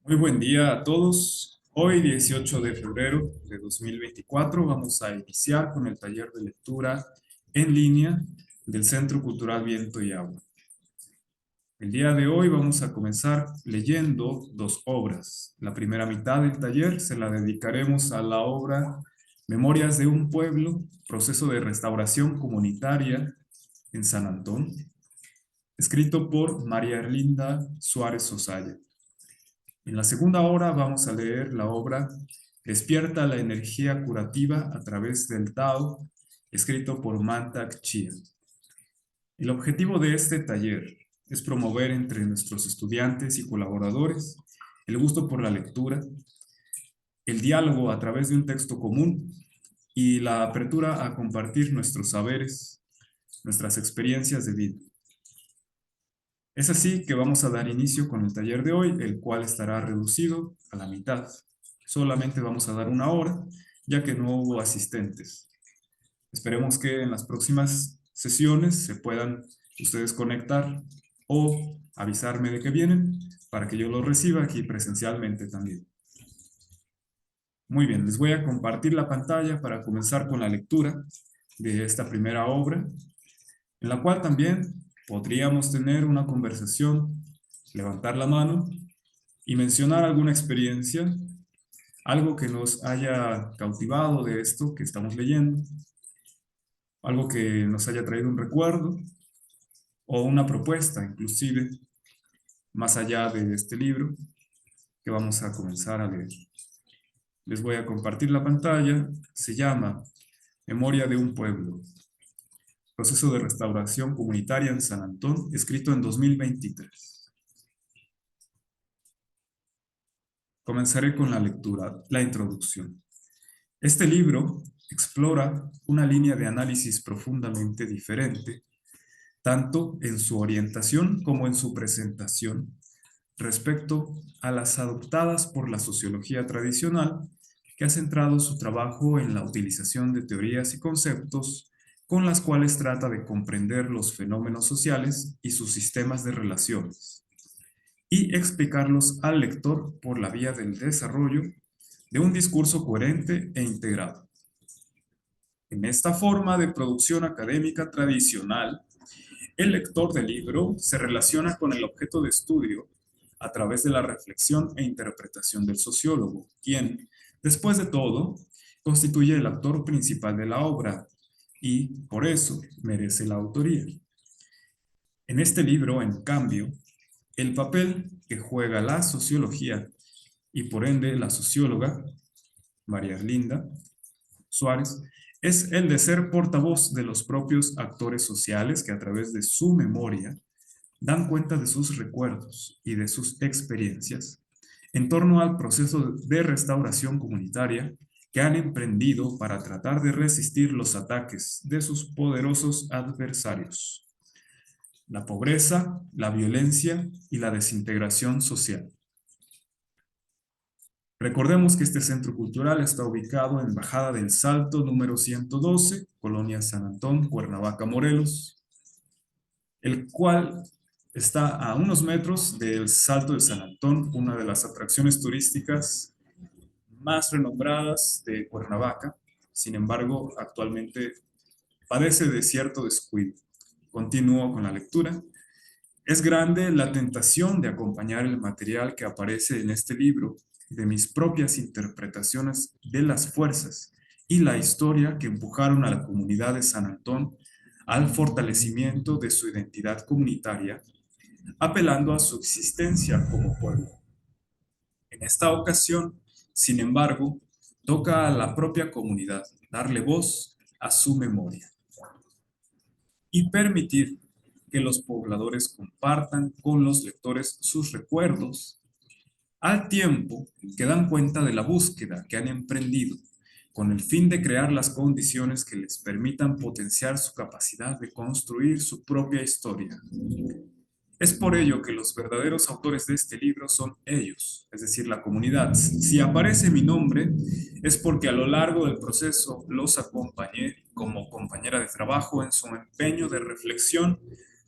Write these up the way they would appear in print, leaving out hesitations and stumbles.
Muy buen día a todos. Hoy, 18 de febrero de 2024, vamos a iniciar con el taller de lectura en línea del Centro Cultural Viento y Agua. El día de hoy vamos a comenzar leyendo dos obras. La primera mitad del taller se la dedicaremos a la obra Memorias de un pueblo, proceso de restauración comunitaria en San Antón, escrito por María Erlinda Suárez Osaya. En la segunda hora vamos a leer la obra Despierta la energía curativa a través del Tao, escrito por Mantak Chia. El objetivo de este taller es promover entre nuestros estudiantes y colaboradores el gusto por la lectura, el diálogo a través de un texto común y la apertura a compartir nuestros saberes, nuestras experiencias de vida. Es así que vamos a dar inicio con el taller de hoy, el cual estará reducido a la mitad. Solamente vamos a dar una hora, ya que no hubo asistentes. Esperemos que en las próximas sesiones se puedan ustedes conectar o avisarme de que vienen para que yo los reciba aquí presencialmente también. Muy bien, les voy a compartir la pantalla para comenzar con la lectura de esta primera obra, en la cual también podríamos tener una conversación, levantar la mano y mencionar alguna experiencia, algo que nos haya cautivado de esto que estamos leyendo, algo que nos haya traído un recuerdo o una propuesta, inclusive, más allá de este libro que vamos a comenzar a leer. Les voy a compartir la pantalla. Se llama Memoria de un pueblo, proceso de restauración comunitaria en San Antón, escrito en 2023. Comenzaré con la lectura, la introducción. Este libro explora una línea de análisis profundamente diferente, tanto en su orientación como en su presentación, respecto a las adoptadas por la sociología tradicional, que ha centrado su trabajo en la utilización de teorías y conceptos con las cuales trata de comprender los fenómenos sociales y sus sistemas de relaciones, y explicarlos al lector por la vía del desarrollo de un discurso coherente e integrado. En esta forma de producción académica tradicional, el lector del libro se relaciona con el objeto de estudio a través de la reflexión e interpretación del sociólogo, quien, después de todo, constituye el actor principal de la obra y, por eso, merece la autoría. En este libro, en cambio, el papel que juega la sociología y por ende la socióloga, María Erlinda Suárez, es el de ser portavoz de los propios actores sociales que a través de su memoria dan cuenta de sus recuerdos y de sus experiencias en torno al proceso de restauración comunitaria que han emprendido para tratar de resistir los ataques de sus poderosos adversarios: la pobreza, la violencia y la desintegración social. Recordemos que este centro cultural está ubicado en Bajada del Salto número 112, Colonia San Antón, Cuernavaca, Morelos, el cual está a unos metros del Salto de San Antón, una de las atracciones turísticas más renombradas de Cuernavaca. Sin embargo, actualmente padece de cierto descuido. Continúo con la lectura. Es grande la tentación de acompañar el material que aparece en este libro de mis propias interpretaciones de las fuerzas y la historia que empujaron a la comunidad de San Antón al fortalecimiento de su identidad comunitaria, apelando a su existencia como pueblo. En esta ocasión, sin embargo, toca a la propia comunidad darle voz a su memoria y permitir que los pobladores compartan con los lectores sus recuerdos, al tiempo que dan cuenta de la búsqueda que han emprendido con el fin de crear las condiciones que les permitan potenciar su capacidad de construir su propia historia. Es por ello que los verdaderos autores de este libro son ellos, es decir, la comunidad. Si aparece mi nombre, es porque a lo largo del proceso los acompañé como compañera de trabajo en su empeño de reflexión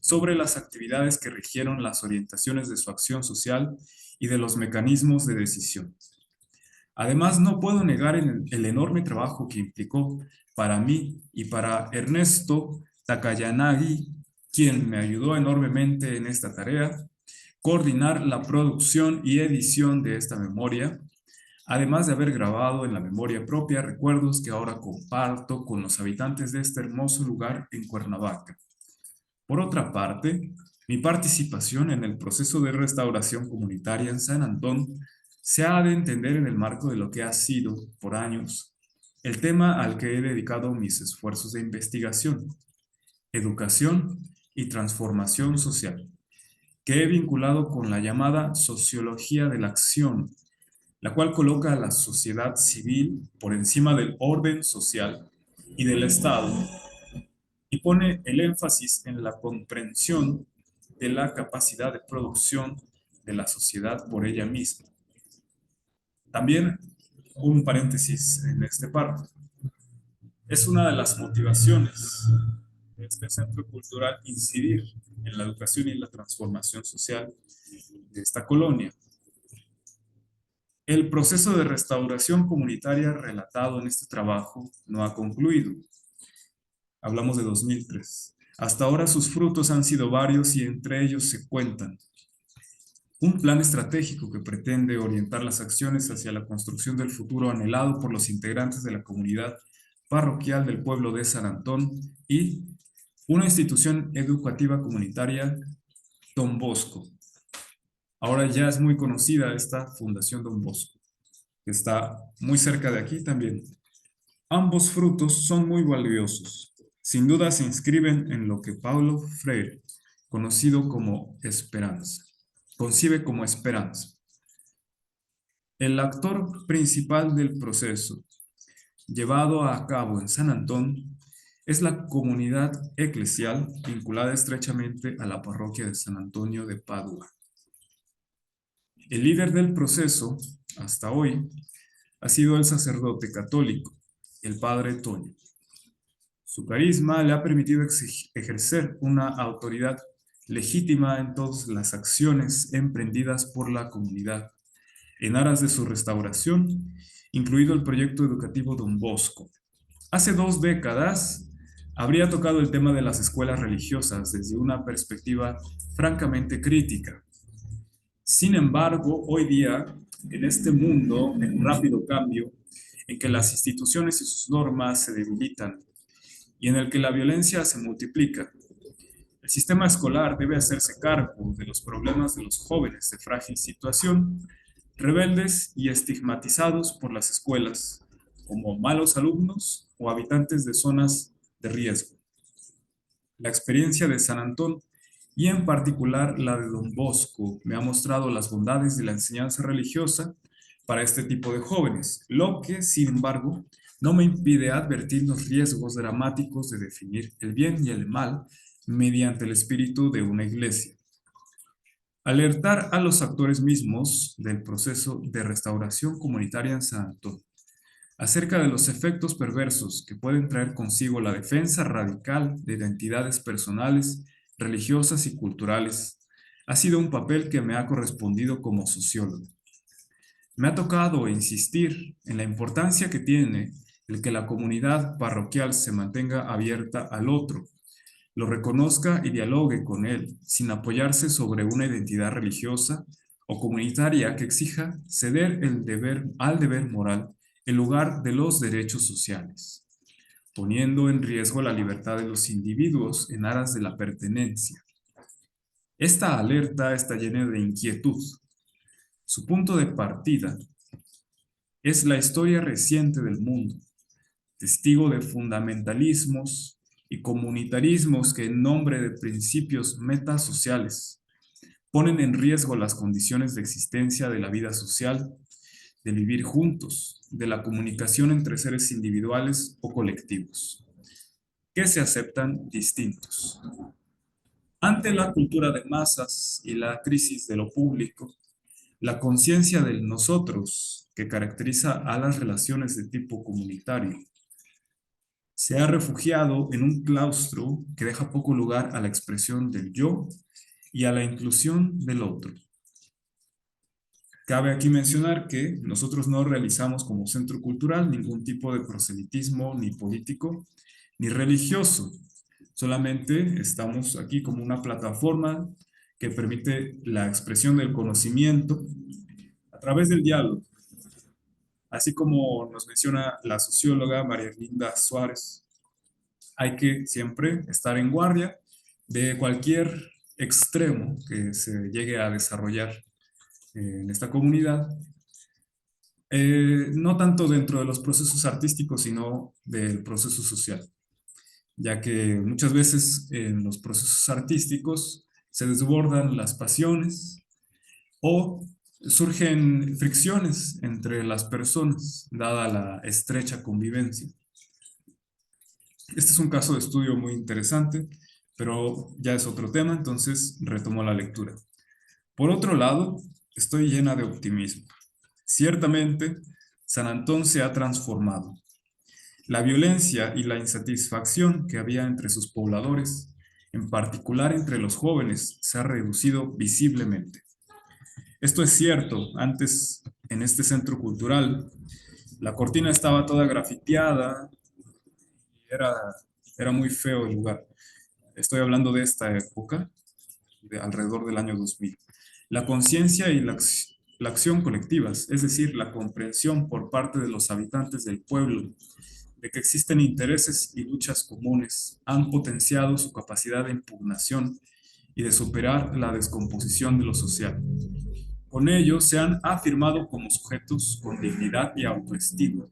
sobre las actividades que rigieron las orientaciones de su acción social y de los mecanismos de decisión. Además, no puedo negar el enorme trabajo que implicó para mí y para Ernesto Takayanagi, quien me ayudó enormemente en esta tarea, coordinar la producción y edición de esta memoria, además de haber grabado en la memoria propia recuerdos que ahora comparto con los habitantes de este hermoso lugar en Cuernavaca. Por otra parte, mi participación en el proceso de restauración comunitaria en San Antón se ha de entender en el marco de lo que ha sido, por años, el tema al que he dedicado mis esfuerzos de investigación, educación y transformación social, que he vinculado con la llamada sociología de la acción, la cual coloca a la sociedad civil por encima del orden social y del Estado y pone el énfasis en la comprensión de la capacidad de producción de la sociedad por ella misma. También un paréntesis en este párrafo. Es una de las motivaciones de este centro cultural incidir en la educación y la transformación social de esta colonia. El proceso de restauración comunitaria relatado en este trabajo no ha concluido. Hablamos de 2003. Hasta ahora sus frutos han sido varios y entre ellos se cuentan un plan estratégico que pretende orientar las acciones hacia la construcción del futuro anhelado por los integrantes de la comunidad parroquial del pueblo de San Antón y una institución educativa comunitaria, Don Bosco. Ahora ya es muy conocida esta Fundación Don Bosco, que está muy cerca de aquí también. Ambos frutos son muy valiosos. Sin duda se inscriben en lo que Paulo Freire, conocido como esperanza, concibe como esperanza. El actor principal del proceso, llevado a cabo en San Antón, es la comunidad eclesial vinculada estrechamente a la parroquia de San Antonio de Padua. El líder del proceso, hasta hoy, ha sido el sacerdote católico, el padre Toño. Su carisma le ha permitido ejercer una autoridad legítima en todas las acciones emprendidas por la comunidad, en aras de su restauración, incluido el proyecto educativo Don Bosco. Hace 2 décadas habría tocado el tema de las escuelas religiosas desde una perspectiva francamente crítica. Sin embargo, hoy día, en este mundo en rápido cambio, en que las instituciones y sus normas se debilitan y en el que la violencia se multiplica, el sistema escolar debe hacerse cargo de los problemas de los jóvenes de frágil situación, rebeldes y estigmatizados por las escuelas, como malos alumnos o habitantes de zonas de riesgo. La experiencia de San Antón y en particular la de Don Bosco me ha mostrado las bondades de la enseñanza religiosa para este tipo de jóvenes, lo que, sin embargo, no me impide advertir los riesgos dramáticos de definir el bien y el mal mediante el espíritu de una iglesia. Alertar a los actores mismos del proceso de restauración comunitaria en San Antón acerca de los efectos perversos que pueden traer consigo la defensa radical de identidades personales, religiosas y culturales, ha sido un papel que me ha correspondido como sociólogo. Me ha tocado insistir en la importancia que tiene el que la comunidad parroquial se mantenga abierta al otro, lo reconozca y dialogue con él, sin apoyarse sobre una identidad religiosa o comunitaria que exija ceder al deber moral en lugar de los derechos sociales, poniendo en riesgo la libertad de los individuos en aras de la pertenencia. Esta alerta está llena de inquietud. Su punto de partida es la historia reciente del mundo, testigo de fundamentalismos y comunitarismos que en nombre de principios metasociales ponen en riesgo las condiciones de existencia de la vida social, de vivir juntos, de la comunicación entre seres individuales o colectivos, que se aceptan distintos. Ante la cultura de masas y la crisis de lo público, la conciencia del nosotros, que caracteriza a las relaciones de tipo comunitario, se ha refugiado en un claustro que deja poco lugar a la expresión del yo y a la inclusión del otro. Cabe aquí mencionar que nosotros no realizamos como centro cultural ningún tipo de proselitismo ni político ni religioso. Solamente estamos aquí como una plataforma que permite la expresión del conocimiento a través del diálogo. Así como nos menciona la socióloga María Linda Suárez, hay que siempre estar en guardia de cualquier extremo que se llegue a desarrollar en esta comunidad, no tanto dentro de los procesos artísticos, sino del proceso social, ya que muchas veces en los procesos artísticos se desbordan las pasiones o surgen fricciones entre las personas, dada la estrecha convivencia. Este es un caso de estudio muy interesante, pero ya es otro tema, entonces retomo la lectura. Por otro lado, estoy llena de optimismo. Ciertamente, San Antón se ha transformado. La violencia y la insatisfacción que había entre sus pobladores, en particular entre los jóvenes, se ha reducido visiblemente. Esto es cierto, antes en este centro cultural, la cortina estaba toda grafiteada, era, era muy feo el lugar. Estoy hablando de esta época, de alrededor del año 2000. La conciencia y la acción colectivas, es decir, la comprensión por parte de los habitantes del pueblo de que existen intereses y luchas comunes, han potenciado su capacidad de impugnación y de superar la descomposición de lo social. Con ello se han afirmado como sujetos con dignidad y autoestima.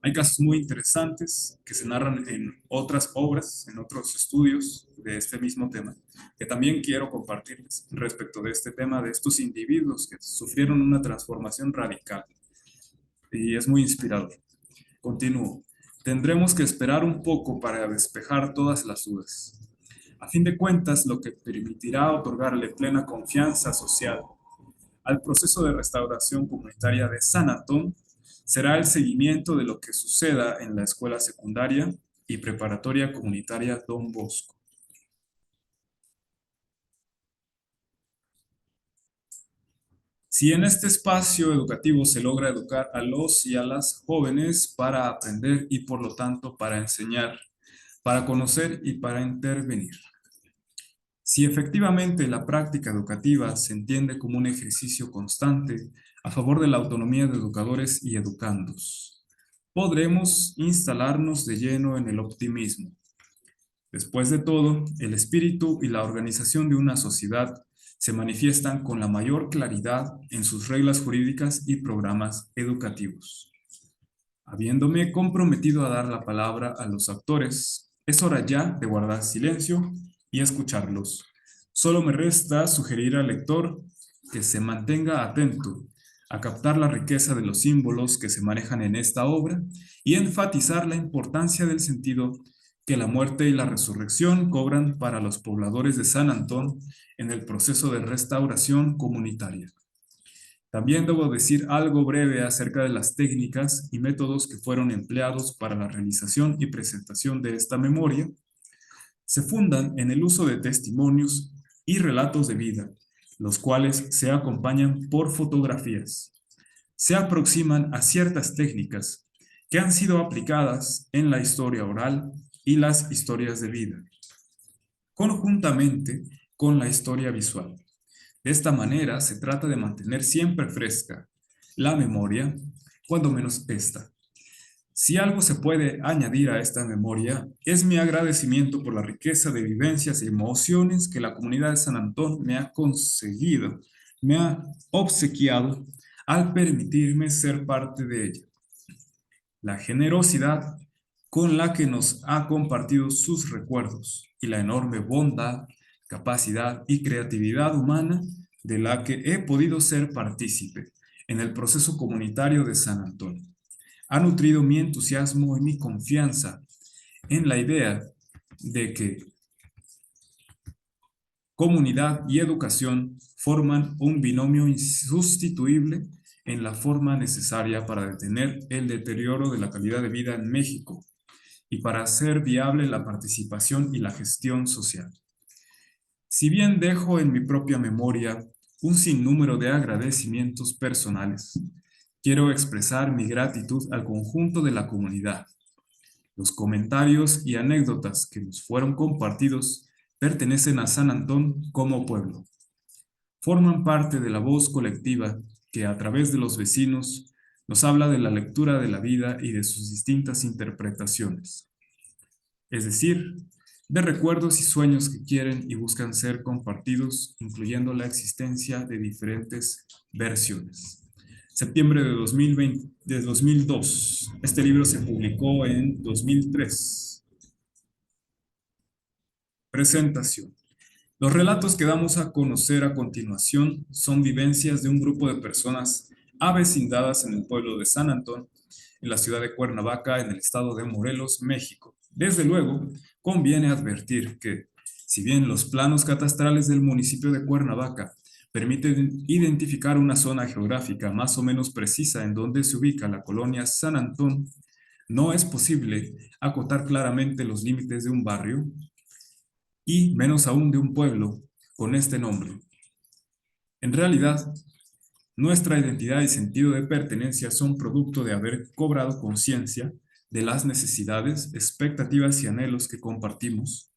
Hay casos muy interesantes que se narran en otras obras, en otros estudios de este mismo tema, que también quiero compartirles respecto de este tema de estos individuos que sufrieron una transformación radical. Y es muy inspirador. Continúo. Tendremos que esperar un poco para despejar todas las dudas. A fin de cuentas, lo que permitirá otorgarle plena confianza social al proceso de restauración comunitaria de San Antón será el seguimiento de lo que suceda en la escuela secundaria y preparatoria comunitaria Don Bosco. Si en este espacio educativo se logra educar a los y a las jóvenes para aprender y por lo tanto para enseñar, para conocer y para intervenir. Si efectivamente la práctica educativa se entiende como un ejercicio constante a favor de la autonomía de educadores y educandos, podremos instalarnos de lleno en el optimismo. Después de todo, el espíritu y la organización de una sociedad se manifiestan con la mayor claridad en sus reglas jurídicas y programas educativos. Habiéndome comprometido a dar la palabra a los actores, es hora ya de guardar silencio y escucharlos. Solo me resta sugerir al lector que se mantenga atento a captar la riqueza de los símbolos que se manejan en esta obra y enfatizar la importancia del sentido que la muerte y la resurrección cobran para los pobladores de San Antón en el proceso de restauración comunitaria. También debo decir algo breve acerca de las técnicas y métodos que fueron empleados para la realización y presentación de esta memoria. Se fundan en el uso de testimonios y relatos de vida, los cuales se acompañan por fotografías. Se aproximan a ciertas técnicas que han sido aplicadas en la historia oral y las historias de vida, conjuntamente con la historia visual. De esta manera se trata de mantener siempre fresca la memoria, cuando menos esta. Si algo se puede añadir a esta memoria, es mi agradecimiento por la riqueza de vivencias y emociones que la comunidad de San Antón me ha conseguido, me ha obsequiado al permitirme ser parte de ella. La generosidad con la que nos ha compartido sus recuerdos y la enorme bondad, capacidad y creatividad humana de la que he podido ser partícipe en el proceso comunitario de San Antonio. Ha nutrido mi entusiasmo y mi confianza en la idea de que comunidad y educación forman un binomio insustituible en la forma necesaria para detener el deterioro de la calidad de vida en México y para hacer viable la participación y la gestión social. Si bien dejo en mi propia memoria un sinnúmero de agradecimientos personales, quiero expresar mi gratitud al conjunto de la comunidad. Los comentarios y anécdotas que nos fueron compartidos pertenecen a San Antón como pueblo. Forman parte de la voz colectiva que a través de los vecinos nos habla de la lectura de la vida y de sus distintas interpretaciones. Es decir, de recuerdos y sueños que quieren y buscan ser compartidos, incluyendo la existencia de diferentes versiones. Septiembre de 2020, de 2002. Este libro se publicó en 2003. Presentación. Los relatos que damos a conocer a continuación son vivencias de un grupo de personas avecindadas en el pueblo de San Antón, en la ciudad de Cuernavaca, en el estado de Morelos, México. Desde luego, conviene advertir que, si bien los planos catastrales del municipio de Cuernavaca permiten identificar una zona geográfica más o menos precisa en donde se ubica la colonia San Antón, no es posible acotar claramente los límites de un barrio y menos aún de un pueblo con este nombre. En realidad, nuestra identidad y sentido de pertenencia son producto de haber cobrado conciencia de las necesidades, expectativas y anhelos que compartimos,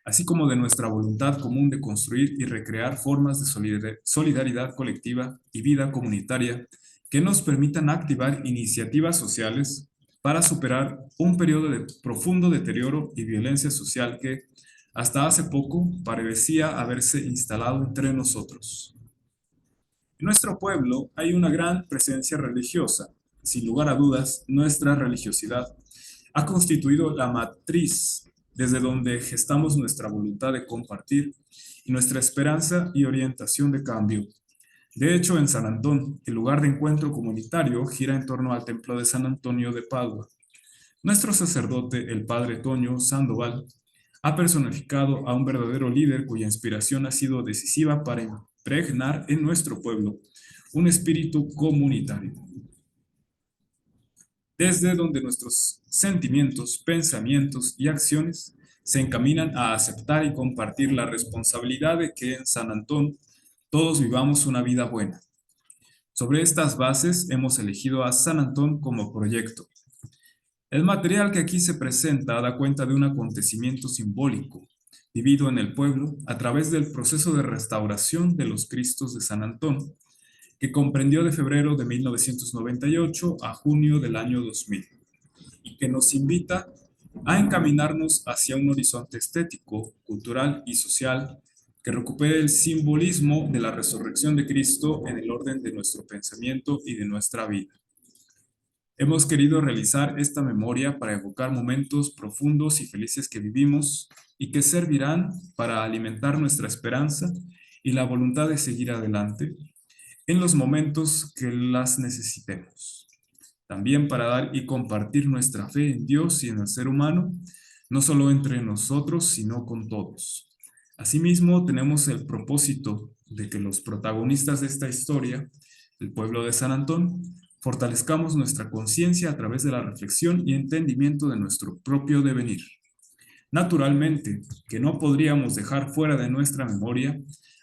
así como de nuestra voluntad común de construir y recrear formas de solidaridad colectiva y vida comunitaria que nos permitan activar iniciativas sociales para superar un periodo de profundo deterioro y violencia social que, hasta hace poco, parecía haberse instalado entre nosotros. En nuestro pueblo hay una gran presencia religiosa. Sin lugar a dudas, nuestra religiosidad ha constituido la matriz desde donde gestamos nuestra voluntad de compartir y nuestra esperanza y orientación de cambio. De hecho, en San Antón, el lugar de encuentro comunitario gira en torno al templo de San Antonio de Padua. Nuestro sacerdote, el padre Toño Sandoval, ha personificado a un verdadero líder cuya inspiración ha sido decisiva para impregnar en nuestro pueblo un espíritu comunitario, desde donde nuestros sentimientos, pensamientos y acciones se encaminan a aceptar y compartir la responsabilidad de que en San Antón todos vivamos una vida buena. Sobre estas bases hemos elegido a San Antón como proyecto. El material que aquí se presenta da cuenta de un acontecimiento simbólico vivido en el pueblo a través del proceso de restauración de los Cristos de San Antón, que comprendió de febrero de 1998 a junio del año 2000, y que nos invita a encaminarnos hacia un horizonte estético, cultural y social que recupere el simbolismo de la resurrección de Cristo en el orden de nuestro pensamiento y de nuestra vida. Hemos querido realizar esta memoria para evocar momentos profundos y felices que vivimos y que servirán para alimentar nuestra esperanza y la voluntad de seguir adelante en los momentos que las necesitemos. También para dar y compartir nuestra fe en Dios y en el ser humano, no solo entre nosotros, sino con todos. Asimismo, tenemos el propósito de que los protagonistas de esta historia, el pueblo de San Antón, fortalezcamos nuestra conciencia a través de la reflexión y entendimiento de nuestro propio devenir. Naturalmente, que no podríamos dejar fuera de nuestra memoria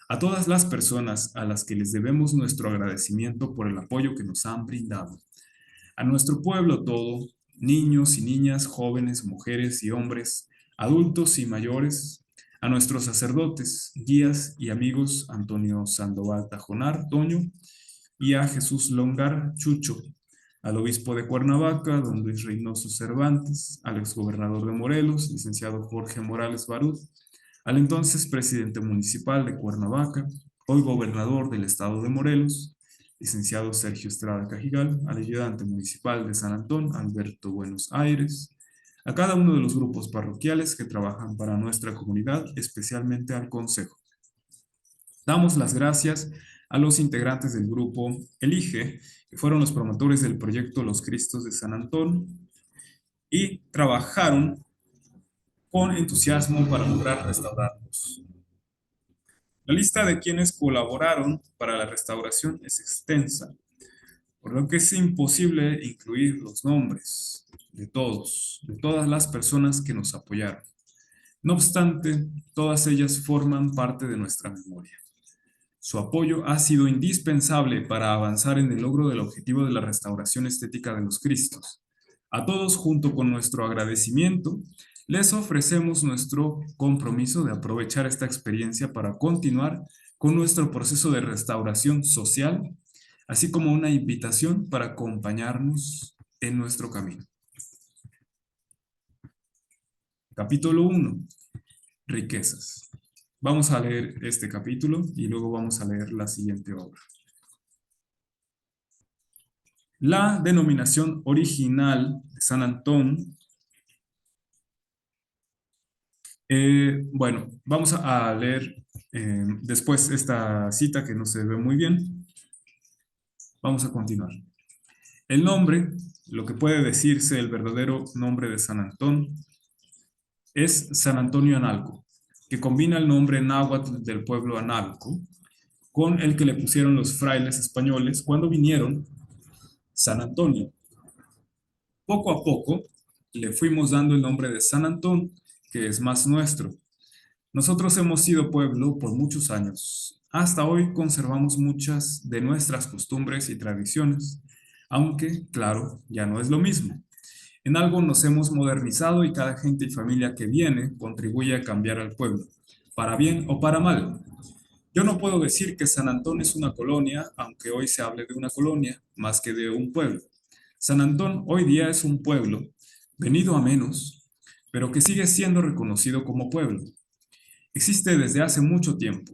a todas las personas a las que les debemos nuestro agradecimiento por el apoyo que nos han brindado. A nuestro pueblo todo, niños y niñas, jóvenes, mujeres y hombres, adultos y mayores, a nuestros sacerdotes, guías y amigos Antonio Sandoval Tajonar, Toño, y a Jesús Longar Chucho, al obispo de Cuernavaca, don Luis Reynoso Cervantes, al exgobernador de Morelos, licenciado Jorge Morales Barud, al entonces presidente municipal de Cuernavaca, hoy gobernador del estado de Morelos, licenciado Sergio Estrada Cajigal, al ayudante municipal de San Antón, Alberto Buenos Aires, a cada uno de los grupos parroquiales que trabajan para nuestra comunidad, especialmente al Consejo. Damos las gracias a los integrantes del grupo Elige, que fueron los promotores del proyecto Los Cristos de San Antón y trabajaron con entusiasmo para lograr restaurarlos. La lista de quienes colaboraron para la restauración es extensa, por lo que es imposible incluir los nombres. de todas las personas que nos apoyaron. No obstante, todas ellas forman parte de nuestra memoria. Su apoyo ha sido indispensable para avanzar en el logro del objetivo de la restauración estética de los Cristos. A todos, junto con nuestro agradecimiento, les ofrecemos nuestro compromiso de aprovechar esta experiencia para continuar con nuestro proceso de restauración social, así como una invitación para acompañarnos en nuestro camino. Capítulo 1. Riquezas. Vamos a leer este capítulo y luego vamos a leer la siguiente obra. La denominación original de San Antón. Bueno, vamos a leer después esta cita que no se ve muy bien. Vamos a continuar. El nombre, lo que puede decirse el verdadero nombre de San Antón, es San Antonio Analco, que combina el nombre náhuatl del pueblo Analco con el que le pusieron los frailes españoles cuando vinieron, San Antonio. Poco a poco le fuimos dando el nombre de San Antón, que es más nuestro. Nosotros hemos sido pueblo por muchos años. Hasta hoy conservamos muchas de nuestras costumbres y tradiciones, aunque, claro, ya no es lo mismo. En algo nos hemos modernizado y cada gente y familia que viene contribuye a cambiar al pueblo, para bien o para mal. Yo no puedo decir que San Antón es una colonia, aunque hoy se hable de una colonia más que de un pueblo. San Antón hoy día es un pueblo, venido a menos, pero que sigue siendo reconocido como pueblo. Existe desde hace mucho tiempo.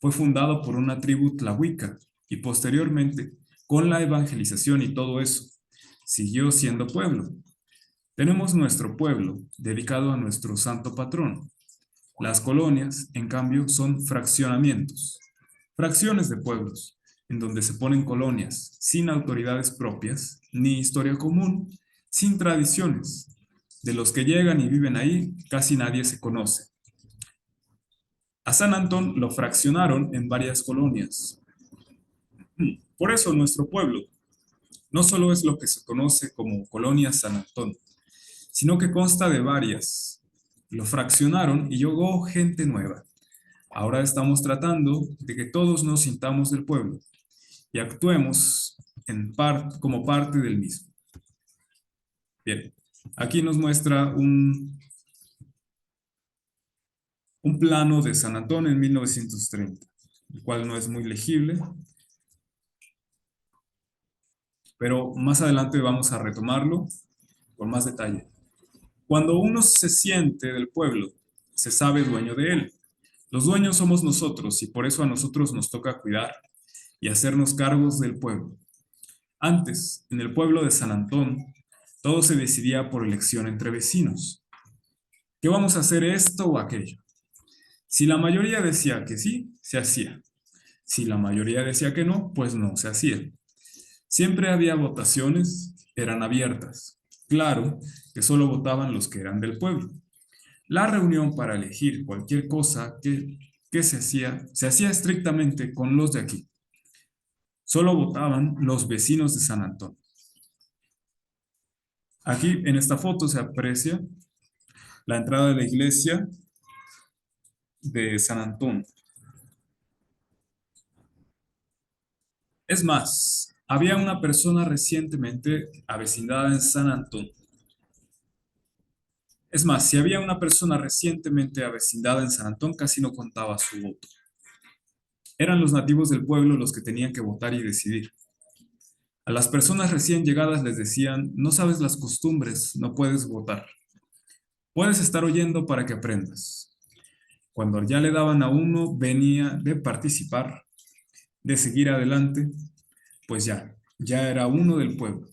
Fue fundado por una tribu tlahuica y posteriormente, con la evangelización y todo eso, siguió siendo pueblo. Tenemos nuestro pueblo dedicado a nuestro santo patrón. Las colonias, en cambio, son fraccionamientos, fracciones de pueblos, en donde se ponen colonias sin autoridades propias, ni historia común, sin tradiciones. De los que llegan y viven ahí, casi nadie se conoce. A San Antón lo fraccionaron en varias colonias. Por eso nuestro pueblo no solo es lo que se conoce como Colonia San Antón, sino que consta de varias. Lo fraccionaron y llegó gente nueva. Ahora estamos tratando de que todos nos sintamos del pueblo y actuemos como parte del mismo. Bien, aquí nos muestra un plano de San Antón en 1930, el cual no es muy legible, pero más adelante vamos a retomarlo con más detalle. Cuando uno se siente del pueblo, se sabe dueño de él. Los dueños somos nosotros y por eso a nosotros nos toca cuidar y hacernos cargos del pueblo. Antes, en el pueblo de San Antón, todo se decidía por elección entre vecinos. ¿Qué vamos a hacer esto o aquello? Si la mayoría decía que sí, se hacía. Si la mayoría decía que no, pues no se hacía. Siempre había votaciones, eran abiertas. Claro que solo votaban los que eran del pueblo. La reunión para elegir cualquier cosa que se hacía estrictamente con los de aquí. Solo votaban los vecinos de San Antón. Aquí en esta foto se aprecia la entrada de la iglesia de San Antón. Es más, había una persona recientemente avecindada en San Antón. Es más, si había una persona recientemente avecindada en San Antón, casi no contaba su voto. Eran los nativos del pueblo los que tenían que votar y decidir. A las personas recién llegadas les decían, no sabes las costumbres, no puedes votar. Puedes estar oyendo para que aprendas. Cuando ya le daban a uno, venía de participar, de seguir adelante, pues ya era uno del pueblo.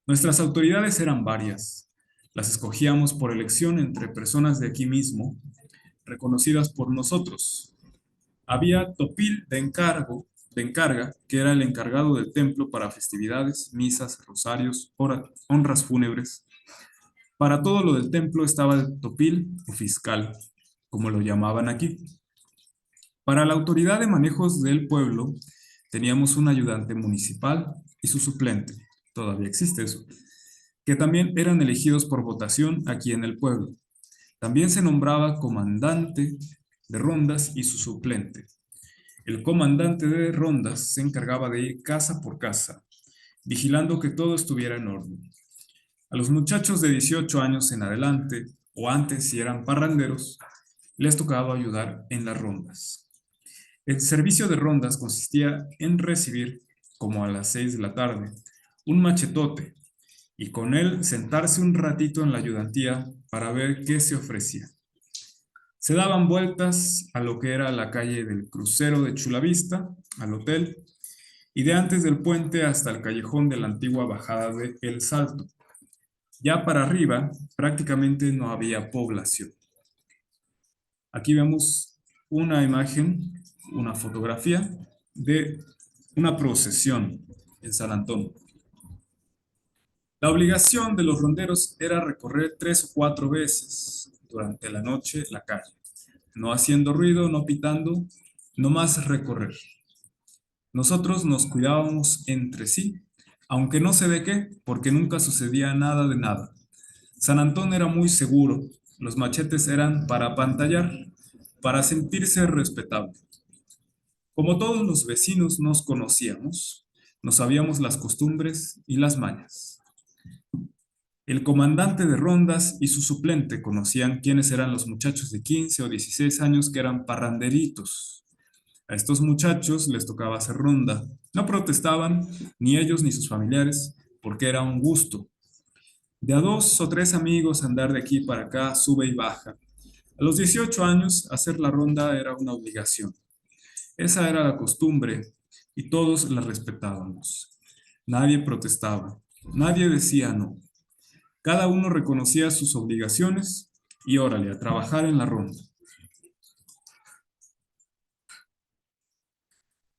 Nuestras autoridades eran varias. Las escogíamos por elección entre personas de aquí mismo, reconocidas por nosotros. Había topil de encarga, que era el encargado del templo para festividades, misas, rosarios, honras fúnebres. Para todo lo del templo estaba el topil o fiscal, como lo llamaban aquí. Para la autoridad de manejos del pueblo teníamos un ayudante municipal y su suplente, todavía existe eso, que también eran elegidos por votación aquí en el pueblo. También se nombraba comandante de rondas y su suplente. El comandante de rondas se encargaba de ir casa por casa, vigilando que todo estuviera en orden. A los muchachos de 18 años en adelante, o antes si eran parranderos, les tocaba ayudar en las rondas. El servicio de rondas consistía en recibir, como a las 6 de la tarde, un machetote y con él sentarse un ratito en la ayudantía para ver qué se ofrecía. Se daban vueltas a lo que era la calle del crucero de Chulavista, al hotel, y de antes del puente hasta el callejón de la antigua bajada de El Salto. Ya para arriba prácticamente no había población. Aquí vemos una imagen, una fotografía de una procesión en San Antón. La obligación de los ronderos era recorrer 3 o 4 veces durante la noche la calle, no haciendo ruido, no pitando, nomás recorrer. Nosotros nos cuidábamos entre sí, aunque no sé de qué, porque nunca sucedía nada de nada. San Antón era muy seguro, los machetes eran para apantallar, para sentirse respetable. Como todos los vecinos nos conocíamos, nos sabíamos las costumbres y las mañas. El comandante de rondas y su suplente conocían quiénes eran los muchachos de 15 o 16 años que eran parranderitos. A estos muchachos les tocaba hacer ronda. No protestaban, ni ellos ni sus familiares, porque era un gusto. De a 2 o 3 amigos andar de aquí para acá, sube y baja. A los 18 años, hacer la ronda era una obligación. Esa era la costumbre y todos la respetábamos. Nadie protestaba, nadie decía no. Cada uno reconocía sus obligaciones y órale, a trabajar en la ronda.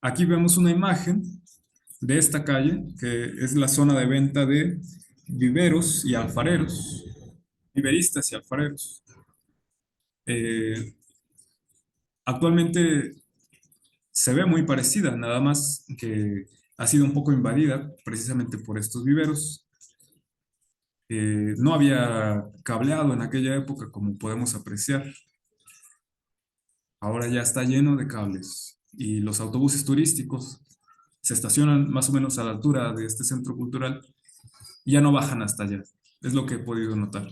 Aquí vemos una imagen de esta calle, que es la zona de venta de viveros y alfareros, viveristas y alfareros. Eh, Actualmente se ve muy parecida, nada más que ha sido un poco invadida precisamente por estos viveros. No había cableado en aquella época, como podemos apreciar. Ahora ya está lleno de cables y los autobuses turísticos se estacionan más o menos a la altura de este centro cultural y ya no bajan hasta allá. Es lo que he podido notar.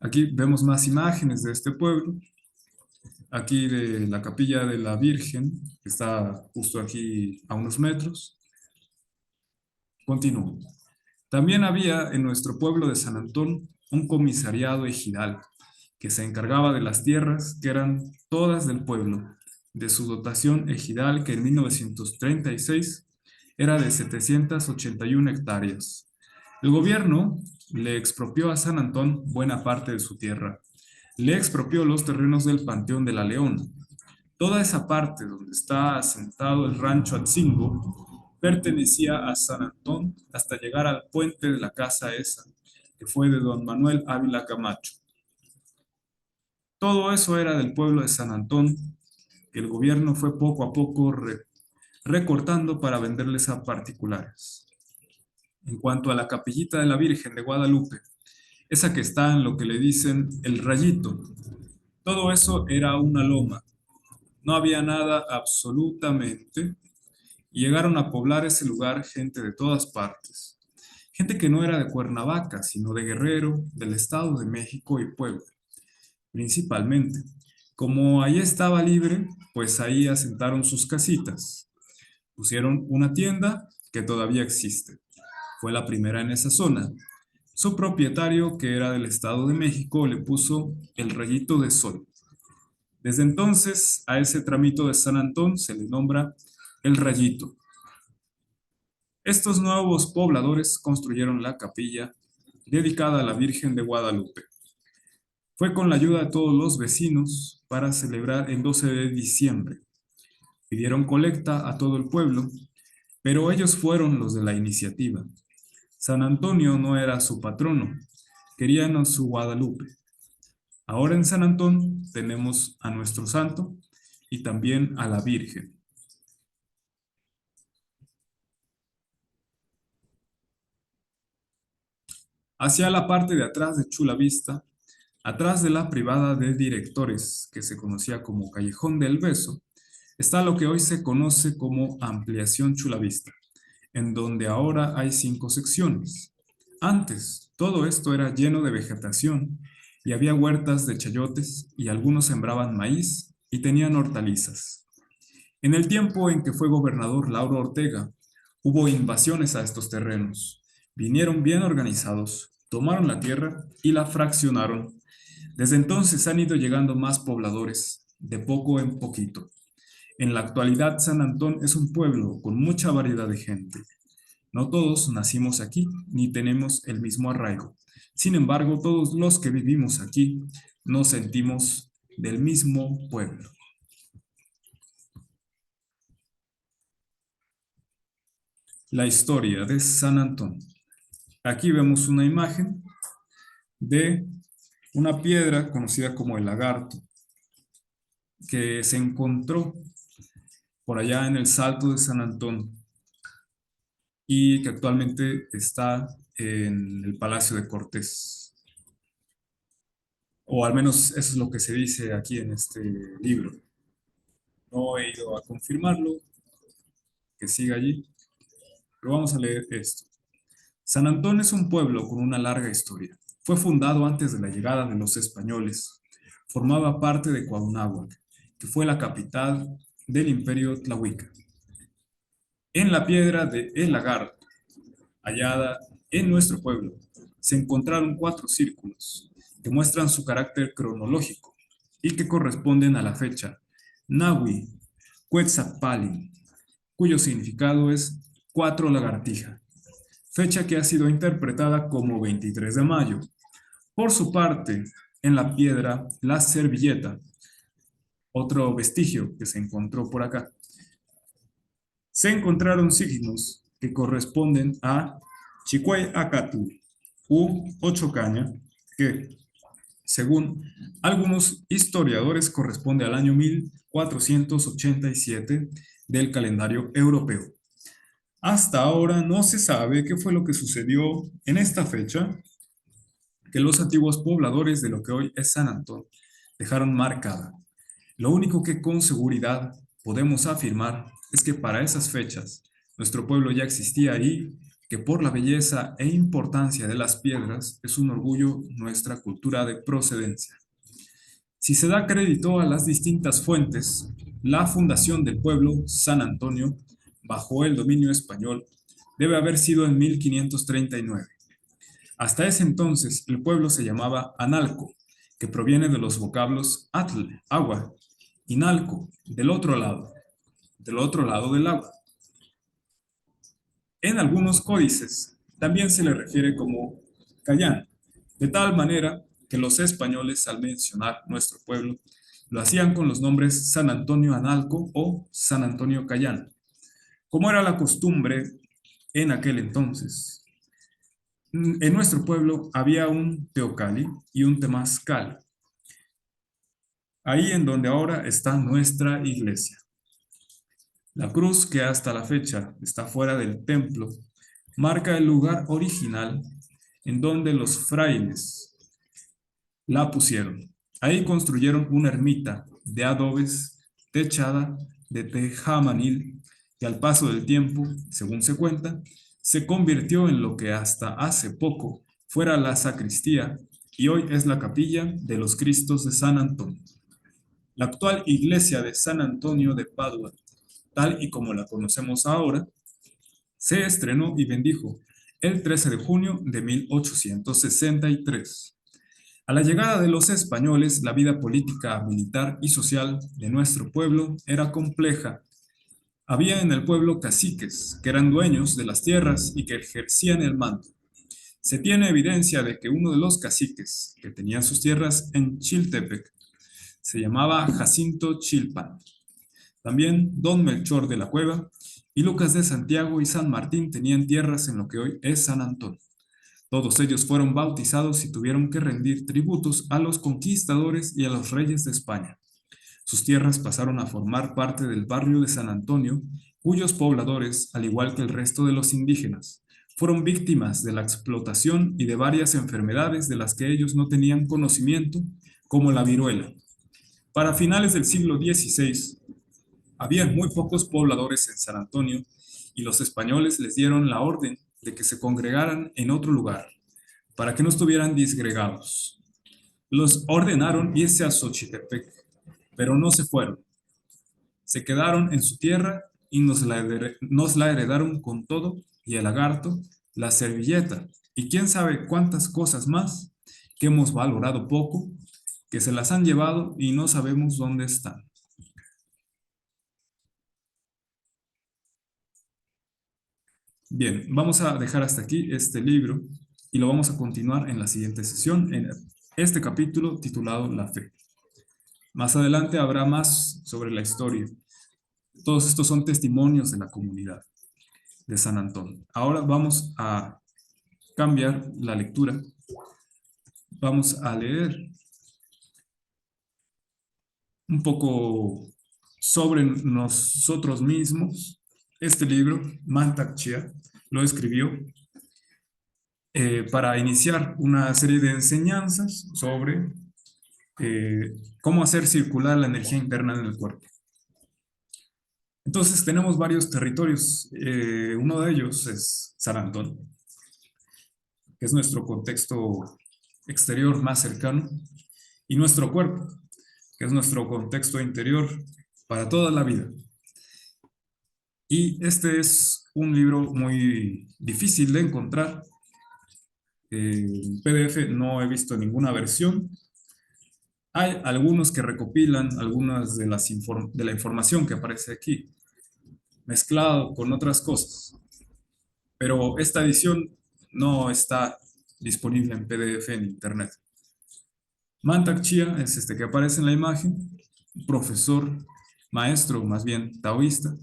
Aquí vemos más imágenes de este pueblo. Aquí de la capilla de la Virgen, que está justo aquí a unos metros. Continúo. También había en nuestro pueblo de San Antón un comisariado ejidal que se encargaba de las tierras que eran todas del pueblo, de su dotación ejidal que en 1936 era de 781 hectáreas. El gobierno le expropió a San Antón buena parte de su tierra. Le expropió los terrenos del Panteón de la Leona. Toda esa parte donde está asentado el rancho Atzingo pertenecía a San Antón hasta llegar al puente de la casa esa, que fue de don Manuel Ávila Camacho. Todo eso era del pueblo de San Antón, que el gobierno fue poco a poco recortando para venderles a particulares. En cuanto a la capillita de la Virgen de Guadalupe, esa que está en lo que le dicen el Rayito, todo eso era una loma. No había nada absolutamente. Y llegaron a poblar ese lugar gente de todas partes. Gente que no era de Cuernavaca, sino de Guerrero, del Estado de México y Puebla, principalmente. Como ahí estaba libre, pues ahí asentaron sus casitas. Pusieron una tienda que todavía existe. Fue la primera en esa zona. Su propietario, que era del Estado de México, le puso el Rayito de Sol. Desde entonces, a ese tramito de San Antón se le nombra el Rayito. Estos nuevos pobladores construyeron la capilla dedicada a la Virgen de Guadalupe. Fue con la ayuda de todos los vecinos para celebrar el 12 de diciembre. Pidieron colecta a todo el pueblo, pero ellos fueron los de la iniciativa. San Antonio no era su patrono, querían a su Guadalupe. Ahora en San Antón tenemos a nuestro santo y también a la Virgen. Hacia la parte de atrás de Chula Vista, atrás de la privada de directores, que se conocía como Callejón del Beso, está lo que hoy se conoce como Ampliación Chulavista, en donde ahora hay 5 secciones. Antes, todo esto era lleno de vegetación y había huertas de chayotes y algunos sembraban maíz y tenían hortalizas. En el tiempo en que fue gobernador Lauro Ortega, hubo invasiones a estos terrenos. Vinieron bien organizados, tomaron la tierra y la fraccionaron. Desde entonces han ido llegando más pobladores, de poco en poquito. En la actualidad, San Antón es un pueblo con mucha variedad de gente. No todos nacimos aquí ni tenemos el mismo arraigo. Sin embargo, todos los que vivimos aquí nos sentimos del mismo pueblo. La historia de San Antón. Aquí vemos una imagen de una piedra conocida como el lagarto, que se encontró por allá en el Salto de San Antón y que actualmente está en el Palacio de Cortés. O al menos eso es lo que se dice aquí en este libro. No he ido a confirmarlo, que siga allí, pero vamos a leer esto. San Antón es un pueblo con una larga historia. Fue fundado antes de la llegada de los españoles. Formaba parte de Cuauhnáhuac, que fue la capital del Imperio Tlahuica. En la piedra de El Lagarto, hallada en nuestro pueblo, se encontraron 4 círculos que muestran su carácter cronológico y que corresponden a la fecha Nahui Quetzalpalin, cuyo significado es 4 lagartija, fecha que ha sido interpretada como 23 de mayo. Por su parte, en la piedra La Servilleta, otro vestigio que se encontró por acá, se encontraron signos que corresponden a Chicuay Acatú u Ochocaña, que, según algunos historiadores, corresponde al año 1487 del calendario europeo. Hasta ahora no se sabe qué fue lo que sucedió en esta fecha que los antiguos pobladores de lo que hoy es San Antón dejaron marcada. Lo único que con seguridad podemos afirmar es que para esas fechas nuestro pueblo ya existía y que por la belleza e importancia de las piedras es un orgullo nuestra cultura de procedencia. Si se da crédito a las distintas fuentes, la fundación del pueblo, San Antonio, bajo el dominio español, debe haber sido en 1539. Hasta ese entonces, el pueblo se llamaba Analco, que proviene de los vocablos atl, agua, y Nalco, del otro lado del agua. En algunos códices también se le refiere como Cayán, de tal manera que los españoles al mencionar nuestro pueblo lo hacían con los nombres San Antonio Analco o San Antonio Cayán, como era la costumbre en aquel entonces. En nuestro pueblo había un teocalli y un temazcal, ahí en donde ahora está nuestra iglesia. La cruz, que hasta la fecha está fuera del templo, marca el lugar original en donde los frailes la pusieron. Ahí construyeron una ermita de adobes techada de tejamanil y al paso del tiempo, según se cuenta, se convirtió en lo que hasta hace poco fuera la sacristía y hoy es la capilla de los Cristos de San Antonio. La actual iglesia de San Antonio de Padua, tal y como la conocemos ahora, se estrenó y bendijo el 13 de junio de 1863. A la llegada de los españoles, la vida política, militar y social de nuestro pueblo era compleja. Había en el pueblo caciques, que eran dueños de las tierras y que ejercían el mando. Se tiene evidencia de que uno de los caciques, que tenía sus tierras en Chiltepec, se llamaba Jacinto Chilpan. También don Melchor de la Cueva y Lucas de Santiago y San Martín tenían tierras en lo que hoy es San Antón. Todos ellos fueron bautizados y tuvieron que rendir tributos a los conquistadores y a los reyes de España. Sus tierras pasaron a formar parte del barrio de San Antonio, cuyos pobladores, al igual que el resto de los indígenas, fueron víctimas de la explotación y de varias enfermedades de las que ellos no tenían conocimiento, como la viruela. Para finales del siglo XVI, había muy pocos pobladores en San Antonio y los españoles les dieron la orden de que se congregaran en otro lugar, para que no estuvieran disgregados. Los ordenaron irse a Xochitepec, pero no se fueron. Se quedaron en su tierra y nos la heredaron con todo, y el lagarto, la servilleta, y quién sabe cuántas cosas más que hemos valorado poco, que se las han llevado y no sabemos dónde están. Bien, vamos a dejar hasta aquí este libro y lo vamos a continuar en la siguiente sesión, en este capítulo titulado La Fe. Más adelante habrá más sobre la historia. Todos estos son testimonios de la comunidad de San Antonio. Ahora vamos a cambiar la lectura. Vamos a leer un poco sobre nosotros mismos. Este libro, Mantak Chia, lo escribió para iniciar una serie de enseñanzas sobre cómo hacer circular la energía interna en el cuerpo. Entonces tenemos varios territorios. Uno de ellos es San Antonio, que es nuestro contexto exterior más cercano, y nuestro cuerpo, que es nuestro contexto interior para toda la vida. Y este es un libro muy difícil de encontrar. En PDF no he visto ninguna versión. Hay algunos que recopilan algunas de la información que aparece aquí, mezclado con otras cosas. Pero esta edición no está disponible en PDF en Internet. Mantak Chia es este que aparece en la imagen, profesor, maestro más bien taoísta.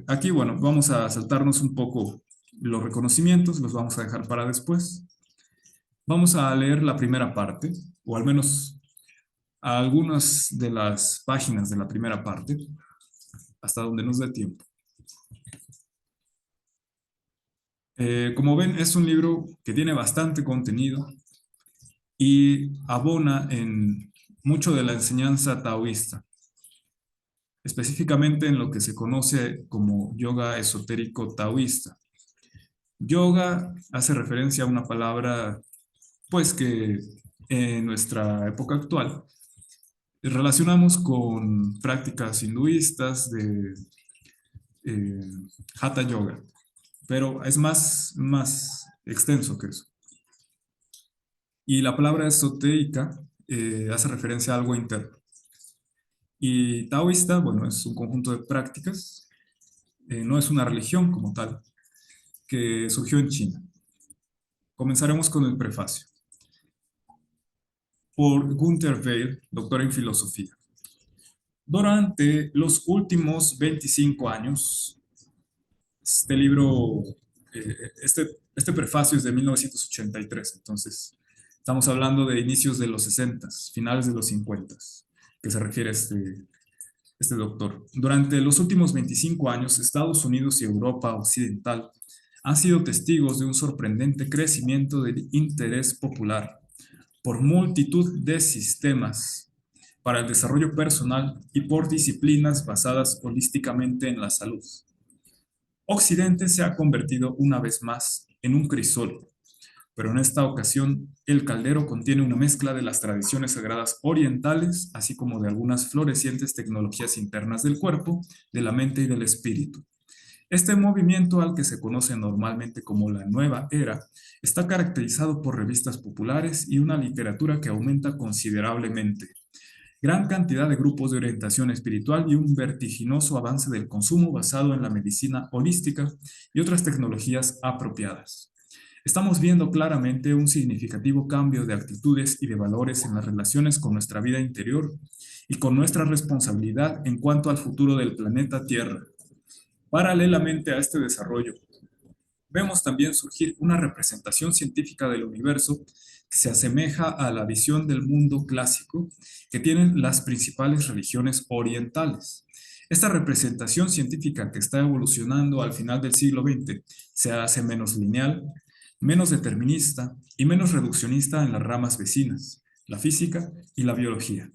Aquí, bueno, vamos a saltarnos un poco los reconocimientos, los vamos a dejar para después. Vamos a leer la primera parte, o al menos algunas de las páginas de la primera parte, hasta donde nos dé tiempo. Como ven, es un libro que tiene bastante contenido y abona en mucho de la enseñanza taoísta, específicamente en lo que se conoce como yoga esotérico taoísta. Yoga hace referencia a una palabra, pues, que en nuestra época actual relacionamos con prácticas hinduistas de eh, Hatha Yoga, pero es más extenso que eso. Y la palabra esotérica hace referencia a algo interno. Y taoísta, bueno, es un conjunto de prácticas, no es una religión como tal, que surgió en China. Comenzaremos con el prefacio. Por Gunther Weil, doctor en filosofía. Durante los últimos 25 años, este libro, este prefacio es de 1983, entonces estamos hablando de inicios de los 60, finales de los 50, que se refiere a este doctor. Durante los últimos 25 años, Estados Unidos y Europa Occidental han sido testigos de un sorprendente crecimiento del interés popular por multitud de sistemas para el desarrollo personal y por disciplinas basadas holísticamente en la salud. Occidente se ha convertido una vez más en un crisol, pero en esta ocasión el caldero contiene una mezcla de las tradiciones sagradas orientales, así como de algunas florecientes tecnologías internas del cuerpo, de la mente y del espíritu. Este movimiento, al que se conoce normalmente como la Nueva Era, está caracterizado por revistas populares y una literatura que aumenta considerablemente, gran cantidad de grupos de orientación espiritual y un vertiginoso avance del consumo basado en la medicina holística y otras tecnologías apropiadas. Estamos viendo claramente un significativo cambio de actitudes y de valores en las relaciones con nuestra vida interior y con nuestra responsabilidad en cuanto al futuro del planeta Tierra. Paralelamente a este desarrollo, vemos también surgir una representación científica del universo que se asemeja a la visión del mundo clásico que tienen las principales religiones orientales. Esta representación científica que está evolucionando al final del siglo XX se hace menos lineal, menos determinista y menos reduccionista en las ramas vecinas, la física y la biología.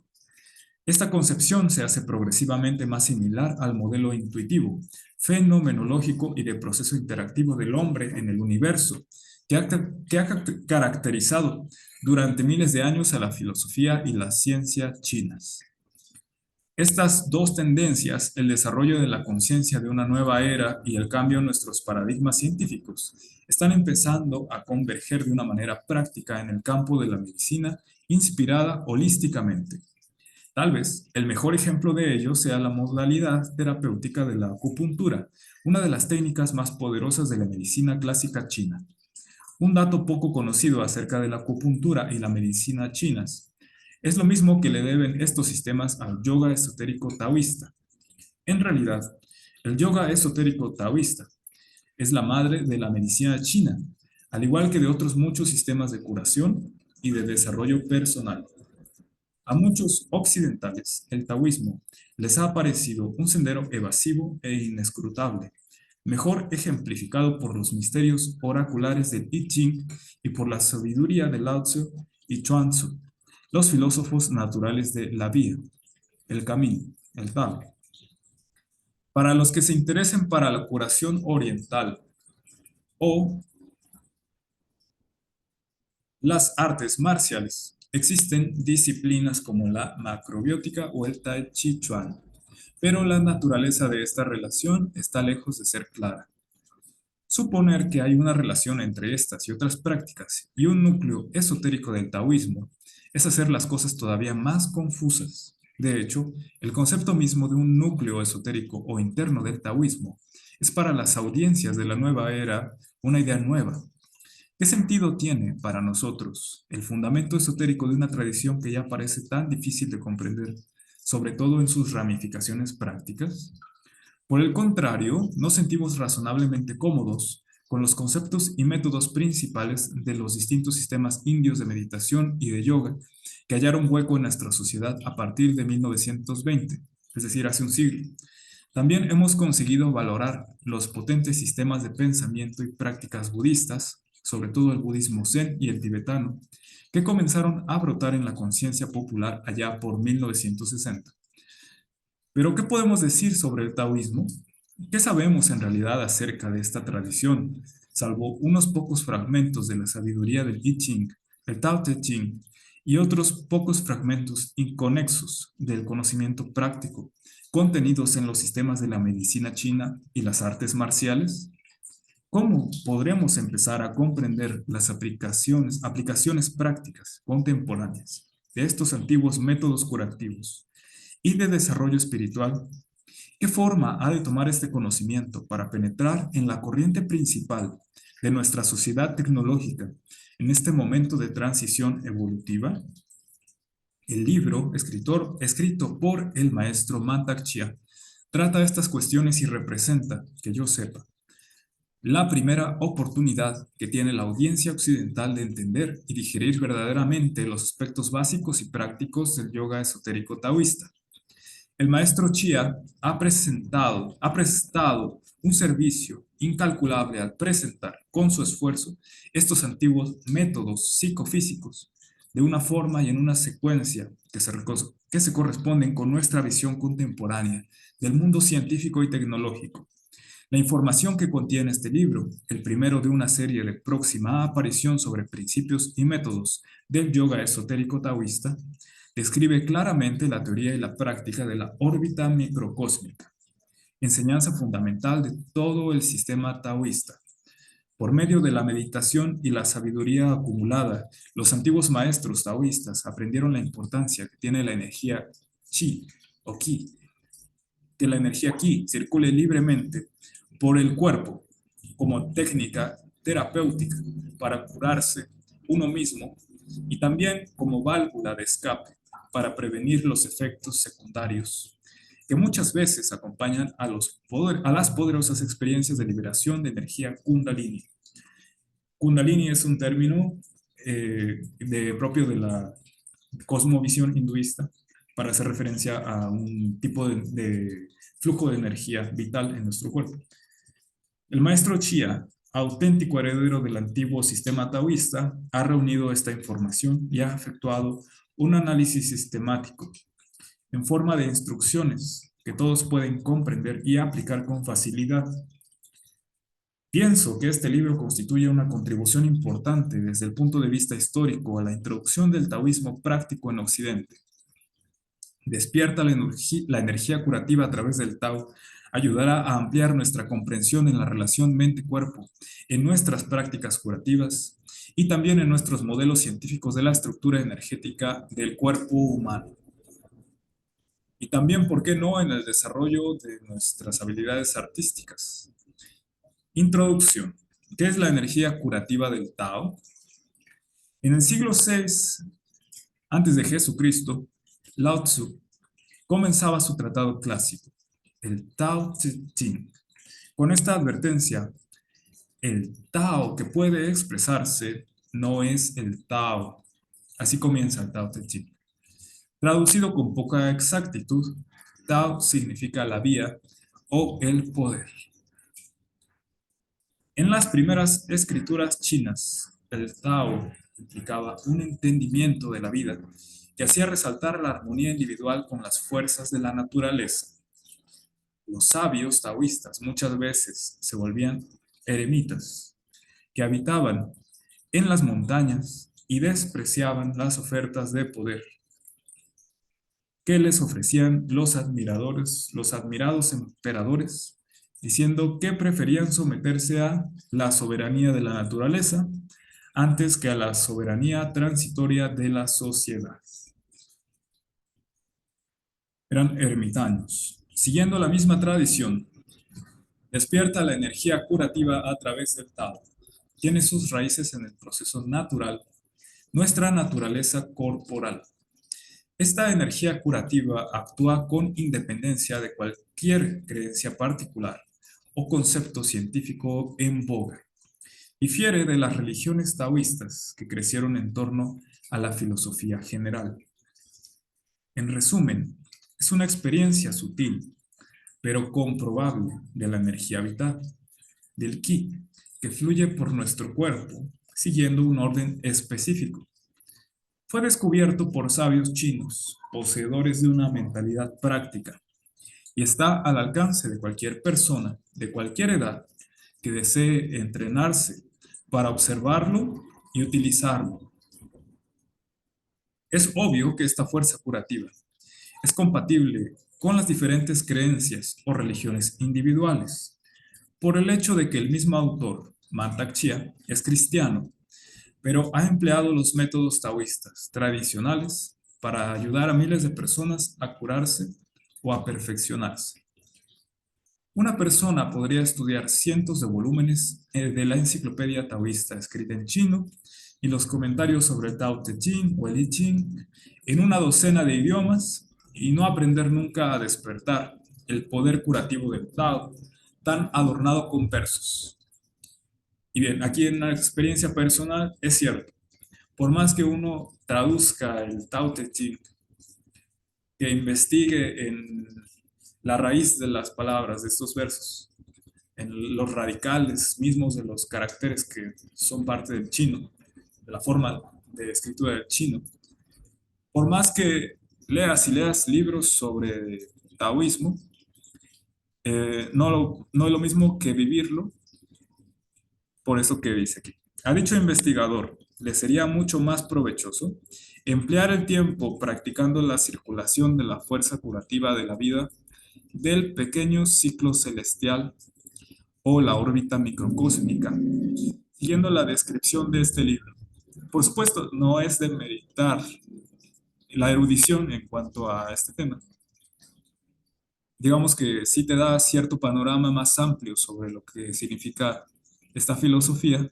Esta concepción se hace progresivamente más similar al modelo intuitivo, fenomenológico y de proceso interactivo del hombre en el universo, que ha caracterizado durante miles de años a la filosofía y la ciencia chinas. Estas dos tendencias, el desarrollo de la conciencia de una nueva era y el cambio en nuestros paradigmas científicos, están empezando a converger de una manera práctica en el campo de la medicina inspirada holísticamente. Tal vez el mejor ejemplo de ello sea la modalidad terapéutica de la acupuntura, una de las técnicas más poderosas de la medicina clásica china. Un dato poco conocido acerca de la acupuntura y la medicina chinas es lo mismo que le deben estos sistemas al yoga esotérico taoísta. En realidad, el yoga esotérico taoísta es la madre de la medicina china, al igual que de otros muchos sistemas de curación y de desarrollo personal. A muchos occidentales, el taoísmo les ha parecido un sendero evasivo e inescrutable, mejor ejemplificado por los misterios oraculares del I Ching y por la sabiduría de Lao Tzu y Chuang Tzu, los filósofos naturales de la vía, el camino, el Tao. Para los que se interesen para la curación oriental o las artes marciales, existen disciplinas como la macrobiótica o el Tai Chi Chuan, pero la naturaleza de esta relación está lejos de ser clara. Suponer que hay una relación entre estas y otras prácticas y un núcleo esotérico del taoísmo es hacer las cosas todavía más confusas. De hecho, el concepto mismo de un núcleo esotérico o interno del taoísmo es para las audiencias de la nueva era una idea nueva. ¿Qué sentido tiene para nosotros el fundamento esotérico de una tradición que ya parece tan difícil de comprender, sobre todo en sus ramificaciones prácticas? Por el contrario, nos sentimos razonablemente cómodos con los conceptos y métodos principales de los distintos sistemas indios de meditación y de yoga que hallaron hueco en nuestra sociedad a partir de 1920, es decir, hace un siglo. También hemos conseguido valorar los potentes sistemas de pensamiento y prácticas budistas, sobre todo el budismo zen y el tibetano, que comenzaron a brotar en la conciencia popular allá por 1960. Pero, ¿qué podemos decir sobre el taoísmo? ¿Qué sabemos en realidad acerca de esta tradición, salvo unos pocos fragmentos de la sabiduría del I Ching, el Tao Te Ching, y otros pocos fragmentos inconexos del conocimiento práctico, contenidos en los sistemas de la medicina china y las artes marciales? ¿Cómo podremos empezar a comprender las aplicaciones prácticas contemporáneas de estos antiguos métodos curativos y de desarrollo espiritual? ¿Qué forma ha de tomar este conocimiento para penetrar en la corriente principal de nuestra sociedad tecnológica en este momento de transición evolutiva? El libro, escrito por el maestro Mantak Chia, trata estas cuestiones y representa, que yo sepa, la primera oportunidad que tiene la audiencia occidental de entender y digerir verdaderamente los aspectos básicos y prácticos del yoga esotérico taoísta. El maestro Chia ha prestado un servicio incalculable al presentar con su esfuerzo estos antiguos métodos psicofísicos de una forma y en una secuencia que se corresponden con nuestra visión contemporánea del mundo científico y tecnológico. La información que contiene este libro, el primero de una serie de próxima aparición sobre principios y métodos del yoga esotérico taoísta, describe claramente la teoría y la práctica de la órbita microcósmica, enseñanza fundamental de todo el sistema taoísta. Por medio de la meditación y la sabiduría acumulada, los antiguos maestros taoístas aprendieron la importancia que tiene la energía chi o ki, que la energía ki circule libremente por el cuerpo como técnica terapéutica para curarse uno mismo y también como válvula de escape para prevenir los efectos secundarios que muchas veces acompañan a las poderosas experiencias de liberación de energía Kundalini. Kundalini es un término propio de la cosmovisión hinduista para hacer referencia a un tipo de flujo de energía vital en nuestro cuerpo. El maestro Chia, auténtico heredero del antiguo sistema taoísta, ha reunido esta información y ha efectuado un análisis sistemático en forma de instrucciones que todos pueden comprender y aplicar con facilidad. Pienso que este libro constituye una contribución importante desde el punto de vista histórico a la introducción del taoísmo práctico en Occidente. Despierta la energía curativa a través del Tao, ayudará a ampliar nuestra comprensión en la relación mente-cuerpo, en nuestras prácticas curativas y también en nuestros modelos científicos de la estructura energética del cuerpo humano. Y también, ¿por qué no?, en el desarrollo de nuestras habilidades artísticas. Introducción. ¿Qué es la energía curativa del Tao? En el siglo VI antes de Jesucristo, Lao Tzu comenzaba su tratado clásico, el Tao Te Ching, con esta advertencia: el Tao que puede expresarse no es el Tao. Así comienza el Tao Te Ching. Traducido con poca exactitud, Tao significa la vía o el poder. En las primeras escrituras chinas, el Tao implicaba un entendimiento de la vida que hacía resaltar la armonía individual con las fuerzas de la naturaleza. Los sabios taoístas muchas veces se volvían eremitas, que habitaban en las montañas y despreciaban las ofertas de poder que les ofrecían los admirados emperadores, diciendo que preferían someterse a la soberanía de la naturaleza antes que a la soberanía transitoria de la sociedad. Eran ermitaños. Siguiendo la misma tradición, despierta la energía curativa a través del Tao. Tiene sus raíces en el proceso natural, nuestra naturaleza corporal. Esta energía curativa actúa con independencia de cualquier creencia particular o concepto científico en boga. Difiere de las religiones taoístas que crecieron en torno a la filosofía general. En resumen, es una experiencia sutil, pero comprobable de la energía vital, del ki, que fluye por nuestro cuerpo siguiendo un orden específico. Fue descubierto por sabios chinos, poseedores de una mentalidad práctica, y está al alcance de cualquier persona, de cualquier edad, que desee entrenarse para observarlo y utilizarlo. Es obvio que esta fuerza curativa es compatible con las diferentes creencias o religiones individuales, por el hecho de que el mismo autor, Mantak Chia, es cristiano, pero ha empleado los métodos taoístas tradicionales para ayudar a miles de personas a curarse o a perfeccionarse. Una persona podría estudiar cientos de volúmenes de la enciclopedia taoísta escrita en chino y los comentarios sobre el Tao Te Ching o el I Ching en una docena de idiomas y no aprender nunca a despertar el poder curativo del Tao, tan adornado con versos. Y bien, aquí en la experiencia personal es cierto, por más que uno traduzca el Tao Te Ching, que investigue en la raíz de las palabras de estos versos, en los radicales mismos de los caracteres que son parte del chino, de la forma de escritura del chino, por más que leas y leas libros sobre taoísmo, no es lo mismo que vivirlo. Por eso que dice aquí: a dicho investigador le sería mucho más provechoso emplear el tiempo practicando la circulación de la fuerza curativa de la vida del pequeño ciclo celestial o la órbita microcósmica, siguiendo la descripción de este libro. Por supuesto, no es de meditar la erudición en cuanto a este tema. Digamos que sí te da cierto panorama más amplio sobre lo que significa esta filosofía,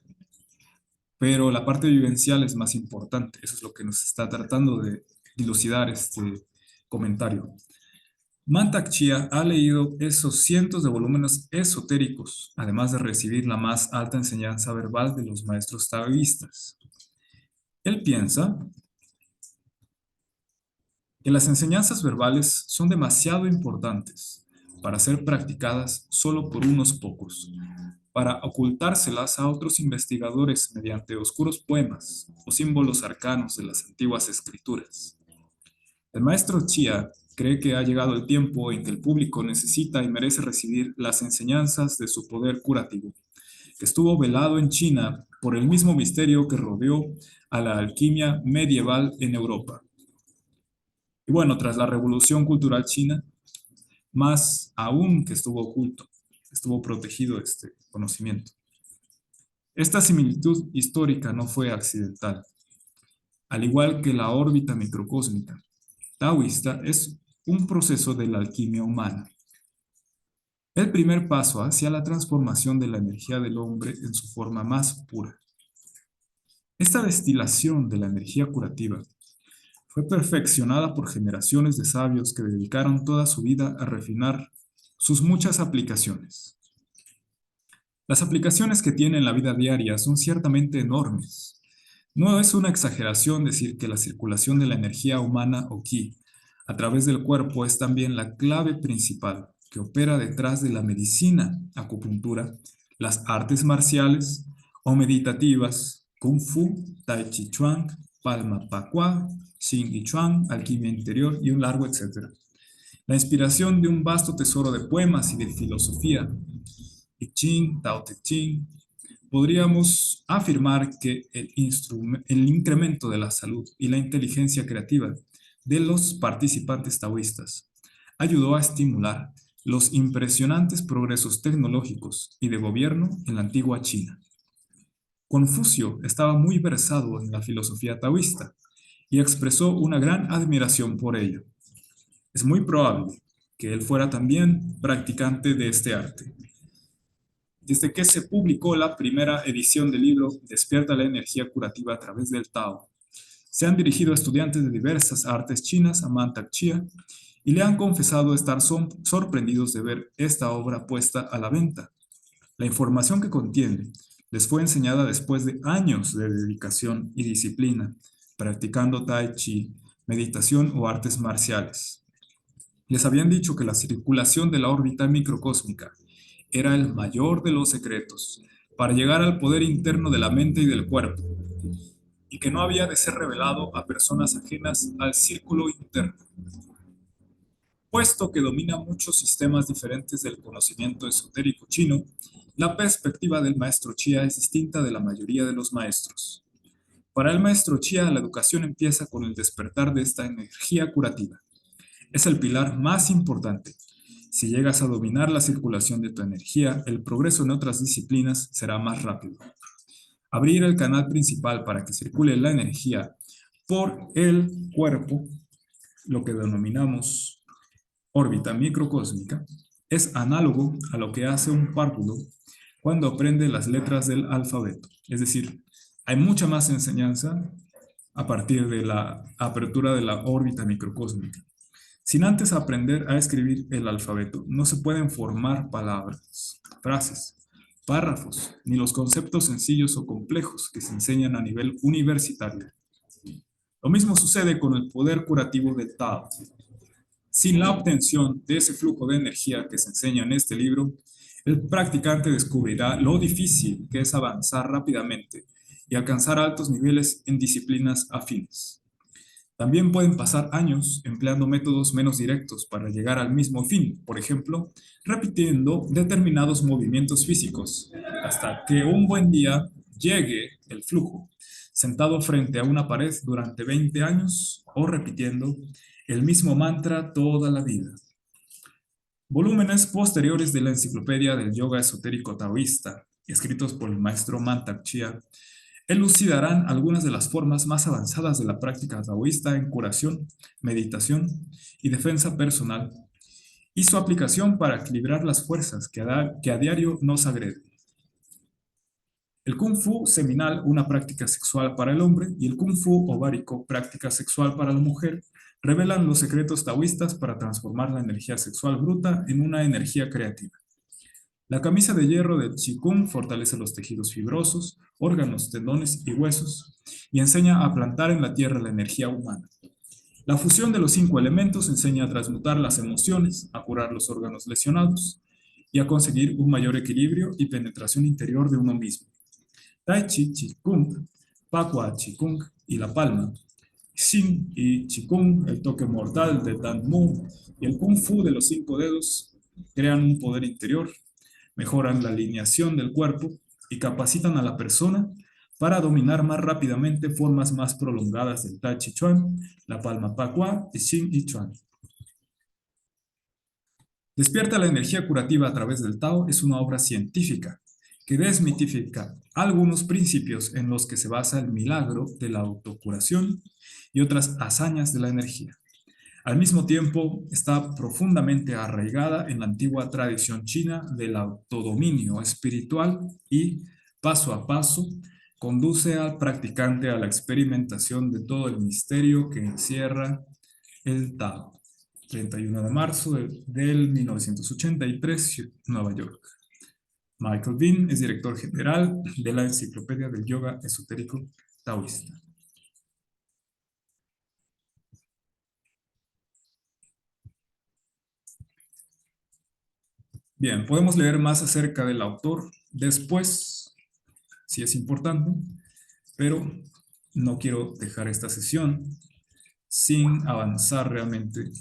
pero la parte vivencial es más importante. Eso es lo que nos está tratando de dilucidar este comentario. Mantak Chia ha leído esos cientos de volúmenes esotéricos, además de recibir la más alta enseñanza verbal de los maestros taoístas. Él piensa que las enseñanzas verbales son demasiado importantes para ser practicadas solo por unos pocos, para ocultárselas a otros investigadores mediante oscuros poemas o símbolos arcanos de las antiguas escrituras. El maestro Chia cree que ha llegado el tiempo en que el público necesita y merece recibir las enseñanzas de su poder curativo, que estuvo velado en China por el mismo misterio que rodeó a la alquimia medieval en Europa. Y bueno, tras la Revolución Cultural China, más aún que estuvo oculto, estuvo protegido este conocimiento. Esta similitud histórica no fue accidental. Al igual que la órbita microcósmica taoísta, es un proceso de la alquimia humana. El primer paso hacia la transformación de la energía del hombre en su forma más pura. Esta destilación de la energía curativa fue perfeccionada por generaciones de sabios que dedicaron toda su vida a refinar sus muchas aplicaciones. Las aplicaciones que tiene en la vida diaria son ciertamente enormes. No es una exageración decir que la circulación de la energía humana o ki a través del cuerpo es también la clave principal que opera detrás de la medicina, acupuntura, las artes marciales o meditativas, kung fu, tai chi chuan, palma pakua, xing y chuan, alquimia interior y un largo etcétera. La inspiración de un vasto tesoro de poemas y de filosofía, I Ching, Tao Te Ching, podríamos afirmar que el incremento de la salud y la inteligencia creativa de los participantes taoístas ayudó a estimular los impresionantes progresos tecnológicos y de gobierno en la antigua China. Confucio estaba muy versado en la filosofía taoísta y expresó una gran admiración por ello. Es muy probable que él fuera también practicante de este arte. Desde que se publicó la primera edición del libro Despierta la energía curativa a través del Tao, se han dirigido a estudiantes de diversas artes chinas a Mantak Chia y le han confesado estar sorprendidos de ver esta obra puesta a la venta. La información que contiene les fue enseñada después de años de dedicación y disciplina, practicando tai chi, meditación o artes marciales. Les habían dicho que la circulación de la órbita microcósmica era el mayor de los secretos para llegar al poder interno de la mente y del cuerpo, y que no había de ser revelado a personas ajenas al círculo interno. Puesto que domina muchos sistemas diferentes del conocimiento esotérico chino, la perspectiva del maestro Chia es distinta de la mayoría de los maestros. Para el maestro Chia, la educación empieza con el despertar de esta energía curativa. Es el pilar más importante. Si llegas a dominar la circulación de tu energía, el progreso en otras disciplinas será más rápido. Abrir el canal principal para que circule la energía por el cuerpo, lo que denominamos órbita microcósmica, es análogo a lo que hace un párvulo cuando aprende las letras del alfabeto. Es decir, hay mucha más enseñanza a partir de la apertura de la órbita microcósmica. Sin antes aprender a escribir el alfabeto, no se pueden formar palabras, frases, párrafos, ni los conceptos sencillos o complejos que se enseñan a nivel universitario. Lo mismo sucede con el poder curativo del Tao. Sin la obtención de ese flujo de energía que se enseña en este libro, el practicante descubrirá lo difícil que es avanzar rápidamente y alcanzar altos niveles en disciplinas afines. También pueden pasar años empleando métodos menos directos para llegar al mismo fin, por ejemplo, repitiendo determinados movimientos físicos, hasta que un buen día llegue el flujo, sentado frente a una pared durante 20 años o repitiendo el mismo mantra toda la vida. Volúmenes posteriores de la Enciclopedia del Yoga Esotérico Taoísta, escritos por el maestro Mantak Chia, elucidarán algunas de las formas más avanzadas de la práctica taoísta en curación, meditación y defensa personal, y su aplicación para equilibrar las fuerzas que a diario nos agreden. El Kung Fu seminal, una práctica sexual para el hombre, y el Kung Fu ovárico, práctica sexual para la mujer, revelan los secretos taoístas para transformar la energía sexual bruta en una energía creativa. La camisa de hierro del Qigong fortalece los tejidos fibrosos, órganos, tendones y huesos y enseña a plantar en la tierra la energía humana. La fusión de los 5 elementos enseña a transmutar las emociones, a curar los órganos lesionados y a conseguir un mayor equilibrio y penetración interior de uno mismo. Tai Chi, Chi Kung, Pakua, Chi Kung y La Palma, Xin y Chi Kung, el toque mortal de Dan Mu y el Kung Fu de los 5 dedos crean un poder interior, mejoran la alineación del cuerpo y capacitan a la persona para dominar más rápidamente formas más prolongadas del Tai Chi Chuan, La Palma Pakua y Xin y Chuan. Despierta la energía curativa a través del Tao es una obra científica que desmitifica algunos principios en los que se basa el milagro de la autocuración y otras hazañas de la energía. Al mismo tiempo, está profundamente arraigada en la antigua tradición china del autodominio espiritual y, paso a paso, conduce al practicante a la experimentación de todo el misterio que encierra el Tao. 31 de marzo del 1983, Nueva York. Michael Bean es director general de la Enciclopedia del Yoga Esotérico Taoísta. Bien, podemos leer más acerca del autor después, si es importante, pero no quiero dejar esta sesión sin avanzar realmente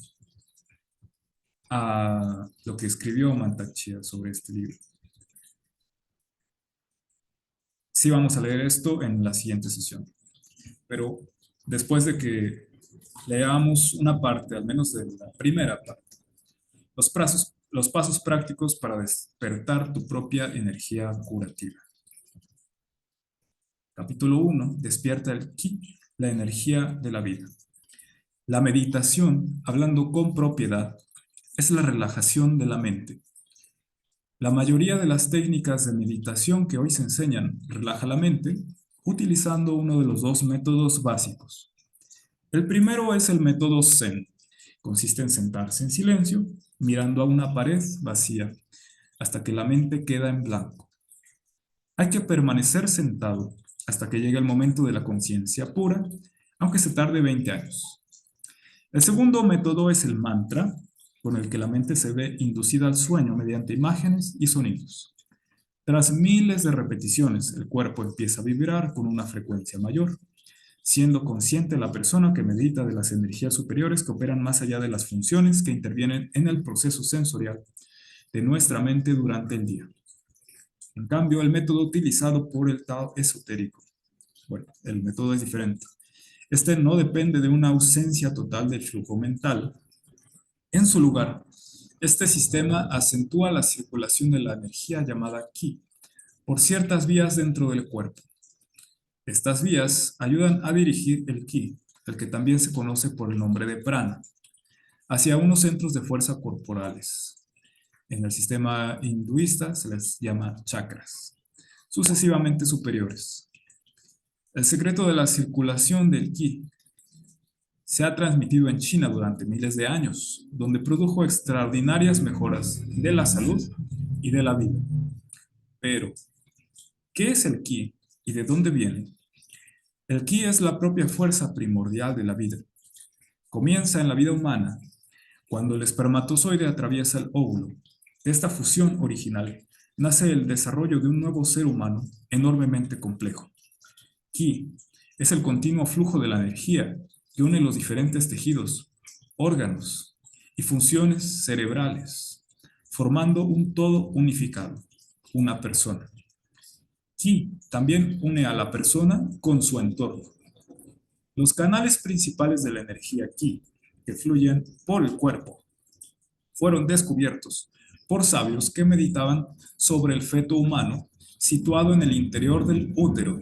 a lo que escribió Mantak Chia sobre este libro. Sí vamos a leer esto en la siguiente sesión, pero después de que leamos una parte, al menos de la primera parte, los pasos prácticos para despertar tu propia energía curativa. Capítulo 1. Despierta el ki, la energía de la vida. La meditación, hablando con propiedad, es la relajación de la mente. La mayoría de las técnicas de meditación que hoy se enseñan relaja la mente utilizando uno de los 2 métodos básicos. El primero es el método Zen. Consiste en sentarse en silencio, mirando a una pared vacía, hasta que la mente queda en blanco. Hay que permanecer sentado hasta que llegue el momento de la conciencia pura, aunque se tarde 20 años. El segundo método es el mantra, con el que la mente se ve inducida al sueño mediante imágenes y sonidos. Tras miles de repeticiones, el cuerpo empieza a vibrar con una frecuencia mayor, siendo consciente la persona que medita de las energías superiores que operan más allá de las funciones que intervienen en el proceso sensorial de nuestra mente durante el día. En cambio, el método utilizado por el Tao esotérico, bueno, el método es diferente. Este no depende de una ausencia total del flujo mental. En su lugar, este sistema acentúa la circulación de la energía llamada Qi por ciertas vías dentro del cuerpo. Estas vías ayudan a dirigir el Qi, el que también se conoce por el nombre de prana, hacia unos centros de fuerza corporales. En el sistema hinduista se les llama chakras, sucesivamente superiores. El secreto de la circulación del Qi se ha transmitido en China durante miles de años, donde produjo extraordinarias mejoras de la salud y de la vida. Pero, ¿qué es el Qi y de dónde viene? El Qi es la propia fuerza primordial de la vida. Comienza en la vida humana, cuando el espermatozoide atraviesa el óvulo. De esta fusión original nace el desarrollo de un nuevo ser humano enormemente complejo. Qi es el continuo flujo de la energía que une los diferentes tejidos, órganos y funciones cerebrales, formando un todo unificado, una persona. Qi también une a la persona con su entorno. Los canales principales de la energía Qi que fluyen por el cuerpo fueron descubiertos por sabios que meditaban sobre el feto humano situado en el interior del útero.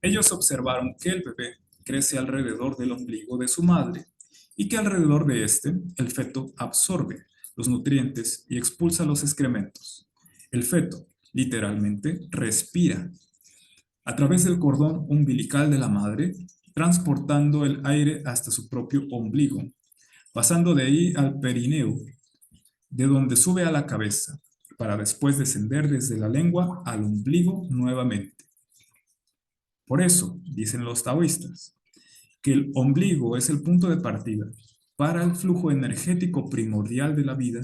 Ellos observaron que el bebé crece alrededor del ombligo de su madre y que alrededor de este, el feto absorbe los nutrientes y expulsa los excrementos. El feto, literalmente, respira a través del cordón umbilical de la madre, transportando el aire hasta su propio ombligo, pasando de ahí al perineo, de donde sube a la cabeza, para después descender desde la lengua al ombligo nuevamente. Por eso, dicen los taoístas, que el ombligo es el punto de partida para el flujo energético primordial de la vida,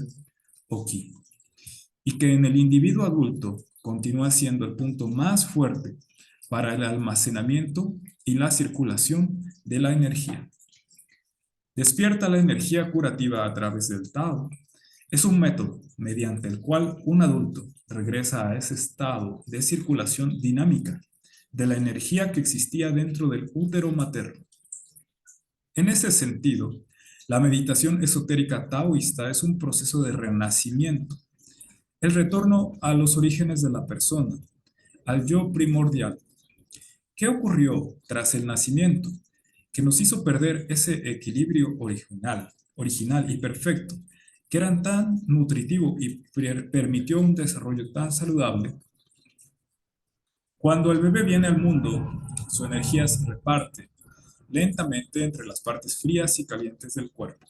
o ki, y que en el individuo adulto continúa siendo el punto más fuerte para el almacenamiento y la circulación de la energía. Despierta la energía curativa a través del Tao. Es un método mediante el cual un adulto regresa a ese estado de circulación dinámica de la energía que existía dentro del útero materno. En ese sentido, la meditación esotérica taoísta es un proceso de renacimiento, el retorno a los orígenes de la persona, al yo primordial. ¿Qué ocurrió tras el nacimiento? Que nos hizo perder ese equilibrio original y perfecto, que era tan nutritivo y permitió un desarrollo tan saludable. Cuando el bebé viene al mundo, su energía se reparte lentamente entre las partes frías y calientes del cuerpo.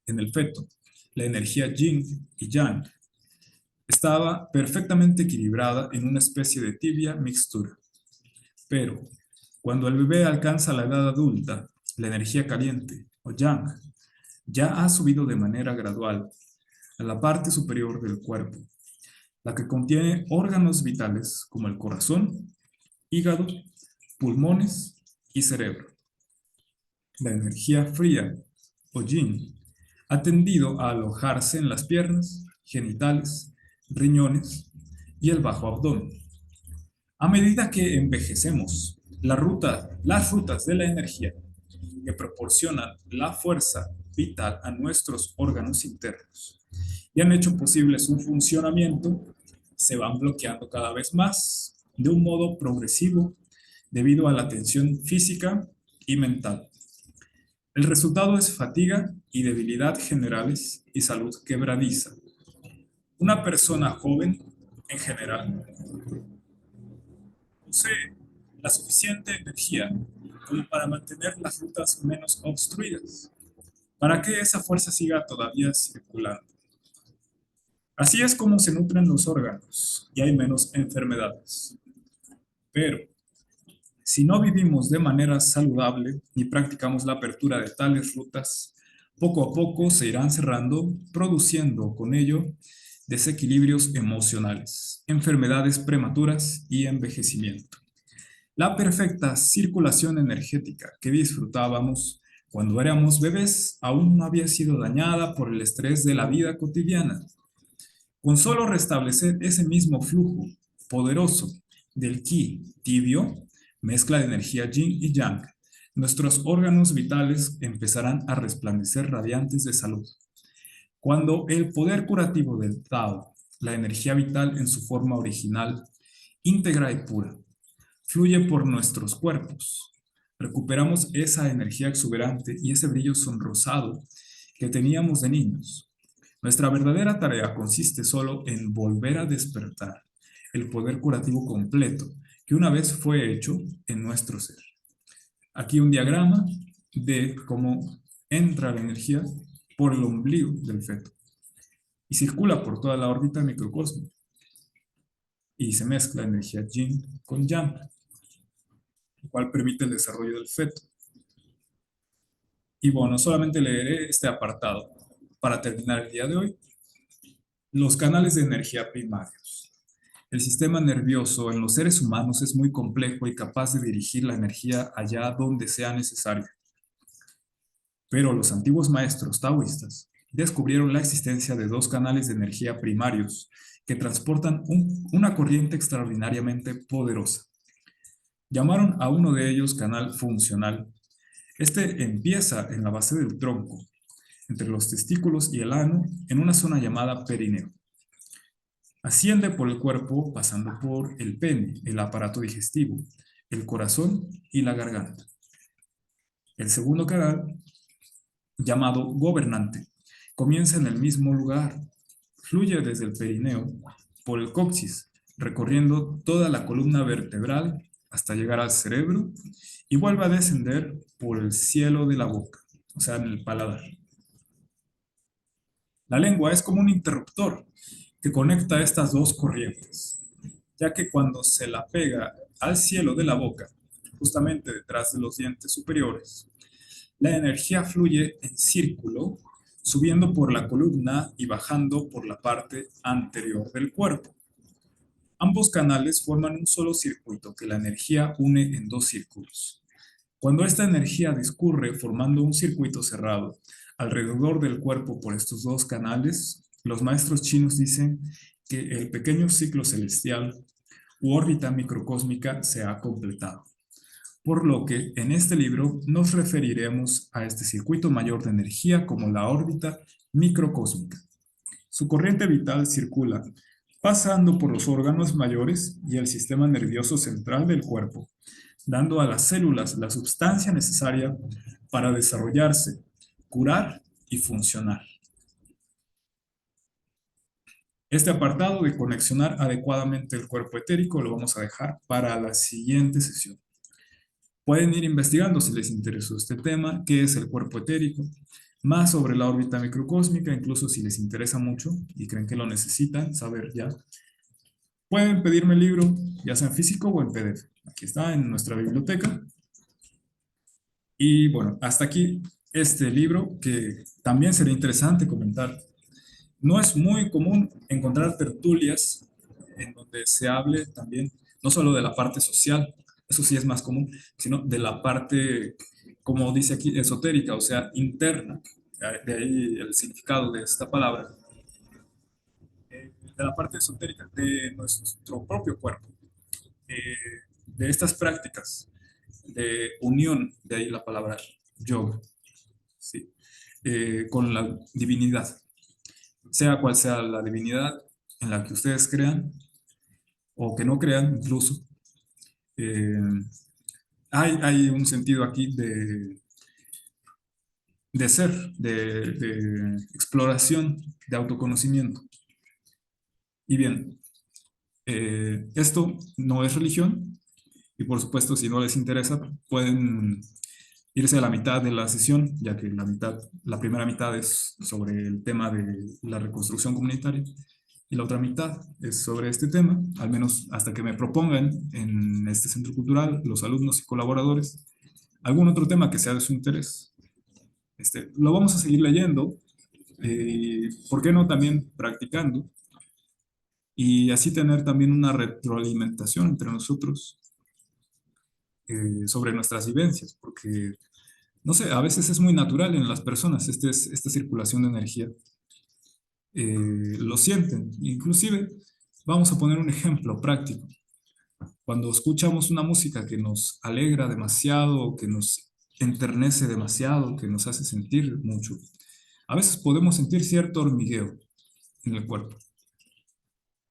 En el feto, la energía yin y yang estaba perfectamente equilibrada en una especie de tibia mixtura. Pero cuando el bebé alcanza la edad adulta, la energía caliente, o yang, ya ha subido de manera gradual a la parte superior del cuerpo, la que contiene órganos vitales como el corazón, hígado, pulmones y cerebro. La energía fría, o yin, ha tendido a alojarse en las piernas, genitales, riñones y el bajo abdomen. A medida que envejecemos, las rutas de la energía que proporcionan la fuerza vital a nuestros órganos internos y han hecho posible su funcionamiento, se van bloqueando cada vez más de un modo progresivo debido a la tensión física y mental. El resultado es fatiga y debilidad generales y salud quebradiza. Una persona joven, en general, posee la suficiente energía como para mantener las rutas menos obstruidas, para que esa fuerza siga todavía circulando. Así es como se nutren los órganos y hay menos enfermedades. Pero si no vivimos de manera saludable ni practicamos la apertura de tales rutas, poco a poco se irán cerrando, produciendo con ello desequilibrios emocionales, enfermedades prematuras y envejecimiento. La perfecta circulación energética que disfrutábamos cuando éramos bebés aún no había sido dañada por el estrés de la vida cotidiana. Con solo restablecer ese mismo flujo poderoso del ki tibio, mezcla de energía yin y yang, nuestros órganos vitales empezarán a resplandecer radiantes de salud. Cuando el poder curativo del Tao, la energía vital en su forma original, íntegra y pura, fluye por nuestros cuerpos, recuperamos esa energía exuberante y ese brillo sonrosado que teníamos de niños. Nuestra verdadera tarea consiste solo en volver a despertar el poder curativo completo que una vez fue hecho en nuestro ser. Aquí un diagrama de cómo entra la energía por el ombligo del feto y circula por toda la órbita microcosmo y se mezcla energía yin con yang, lo cual permite el desarrollo del feto. Y bueno, solamente leeré este apartado para terminar el día de hoy. Los canales de energía primarios. El sistema nervioso en los seres humanos es muy complejo y capaz de dirigir la energía allá donde sea necesario. Pero los antiguos maestros taoístas descubrieron la existencia de dos canales de energía primarios que transportan una corriente extraordinariamente poderosa. Llamaron a uno de ellos canal funcional. Este empieza en la base del tronco, entre los testículos y el ano, en una zona llamada perineo. Asciende por el cuerpo pasando por el pene, el aparato digestivo, el corazón y la garganta. El segundo canal, llamado gobernante, comienza en el mismo lugar. Fluye desde el perineo por el coxis, recorriendo toda la columna vertebral hasta llegar al cerebro y vuelve a descender por el cielo de la boca, o sea, en el paladar. La lengua es como un interruptor que conecta estas dos corrientes, ya que cuando se la pega al cielo de la boca, justamente detrás de los dientes superiores, la energía fluye en círculo, subiendo por la columna y bajando por la parte anterior del cuerpo. Ambos canales forman un solo circuito que la energía une en dos círculos. Cuando esta energía discurre formando un circuito cerrado alrededor del cuerpo por estos dos canales, los maestros chinos dicen que el pequeño ciclo celestial u órbita microcósmica se ha completado. Por lo que en este libro nos referiremos a este circuito mayor de energía como la órbita microcósmica. Su corriente vital circula pasando por los órganos mayores y el sistema nervioso central del cuerpo, dando a las células la sustancia necesaria para desarrollarse, curar y funcionar. Este apartado de conexionar adecuadamente el cuerpo etérico lo vamos a dejar para la siguiente sesión. Pueden ir investigando si les interesó este tema, qué es el cuerpo etérico, más sobre la órbita microcósmica, incluso si les interesa mucho y creen que lo necesitan saber ya. Pueden pedirme el libro, ya sea en físico o en PDF. Aquí está en nuestra biblioteca. Y bueno, hasta aquí este libro que también sería interesante comentar. No es muy común encontrar tertulias en donde se hable también no solo de la parte social, eso sí es más común, sino de la parte, como dice aquí, esotérica, o sea, interna. De ahí el significado de esta palabra. De la parte esotérica de nuestro propio cuerpo, eh, de estas prácticas de unión, de ahí la palabra yoga, ¿sí? Con la divinidad, sea cual sea la divinidad en la que ustedes crean o que no crean incluso. eh, hay un sentido aquí de ser, de exploración, de autoconocimiento. Y bien, esto no es religión, y por supuesto, si no les interesa, pueden irse a la mitad de la sesión, ya que la primera mitad es sobre el tema de la reconstrucción comunitaria y la otra mitad es sobre este tema, al menos hasta que me propongan en este centro cultural, los alumnos y colaboradores, algún otro tema que sea de su interés. Lo vamos a seguir leyendo, ¿por qué no también practicando? Y así tener también una retroalimentación entre nosotros sobre nuestras vivencias, porque, no sé, a veces es muy natural en las personas esta circulación de energía. Lo sienten. Inclusive, vamos a poner un ejemplo práctico. Cuando escuchamos una música que nos alegra demasiado, que nos enternece demasiado, que nos hace sentir mucho, a veces podemos sentir cierto hormigueo en el cuerpo.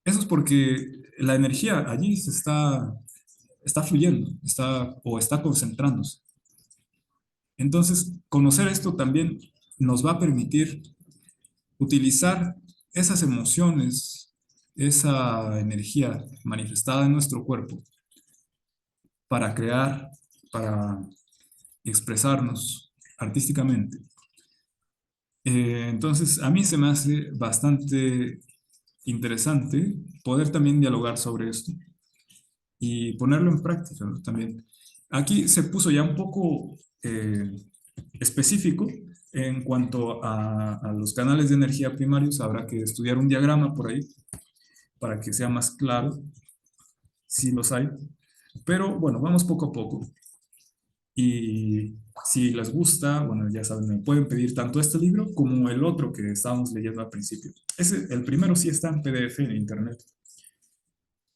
Eso es porque la energía allí está fluyendo, está concentrándose. Entonces, conocer esto también nos va a permitir utilizar esas emociones, esa energía manifestada en nuestro cuerpo para crear, para expresarnos artísticamente. Entonces, a mí se me hace bastante interesante poder también dialogar sobre esto y ponerlo en práctica, ¿no? También. Aquí se puso ya un poco específico en cuanto a los canales de energía primarios. Habrá que estudiar un diagrama por ahí para que sea más claro si los hay. Pero bueno, vamos poco a poco. Y si les gusta, bueno, ya saben, me pueden pedir tanto este libro como el otro que estábamos leyendo al principio. El primero sí está en PDF en internet.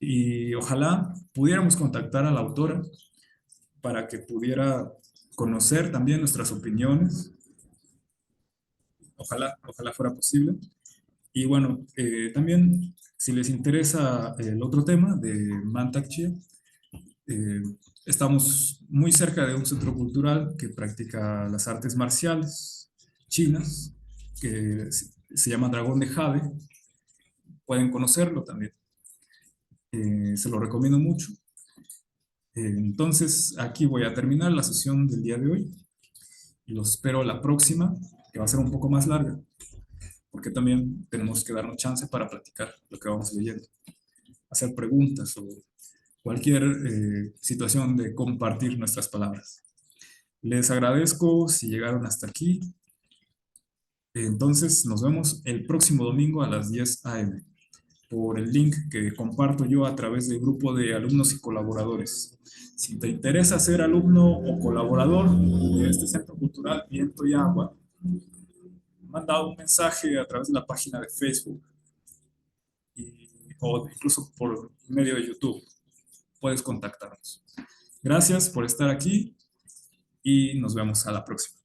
Y ojalá pudiéramos contactar a la autora para que pudiera conocer también nuestras opiniones. Ojalá fuera posible. Y bueno, también si les interesa el otro tema de Mantak Chia, eh, estamos muy cerca de un centro cultural que practica las artes marciales chinas, que se llama Dragón de Jade. Pueden conocerlo también. Se lo recomiendo mucho. Entonces, aquí voy a terminar la sesión del día de hoy y los espero la próxima, que va a ser un poco más larga, porque también tenemos que darnos chance para platicar lo que vamos leyendo, hacer preguntas o cualquier situación de compartir nuestras palabras. Les agradezco si llegaron hasta aquí. Entonces, nos vemos el próximo domingo a las 10 a.m. por el link que comparto yo a través del grupo de alumnos y colaboradores. Si te interesa ser alumno o colaborador de este Centro Cultural Viento y Agua, manda un mensaje a través de la página de Facebook o incluso por medio de YouTube. Puedes contactarnos. Gracias por estar aquí y nos vemos a la próxima.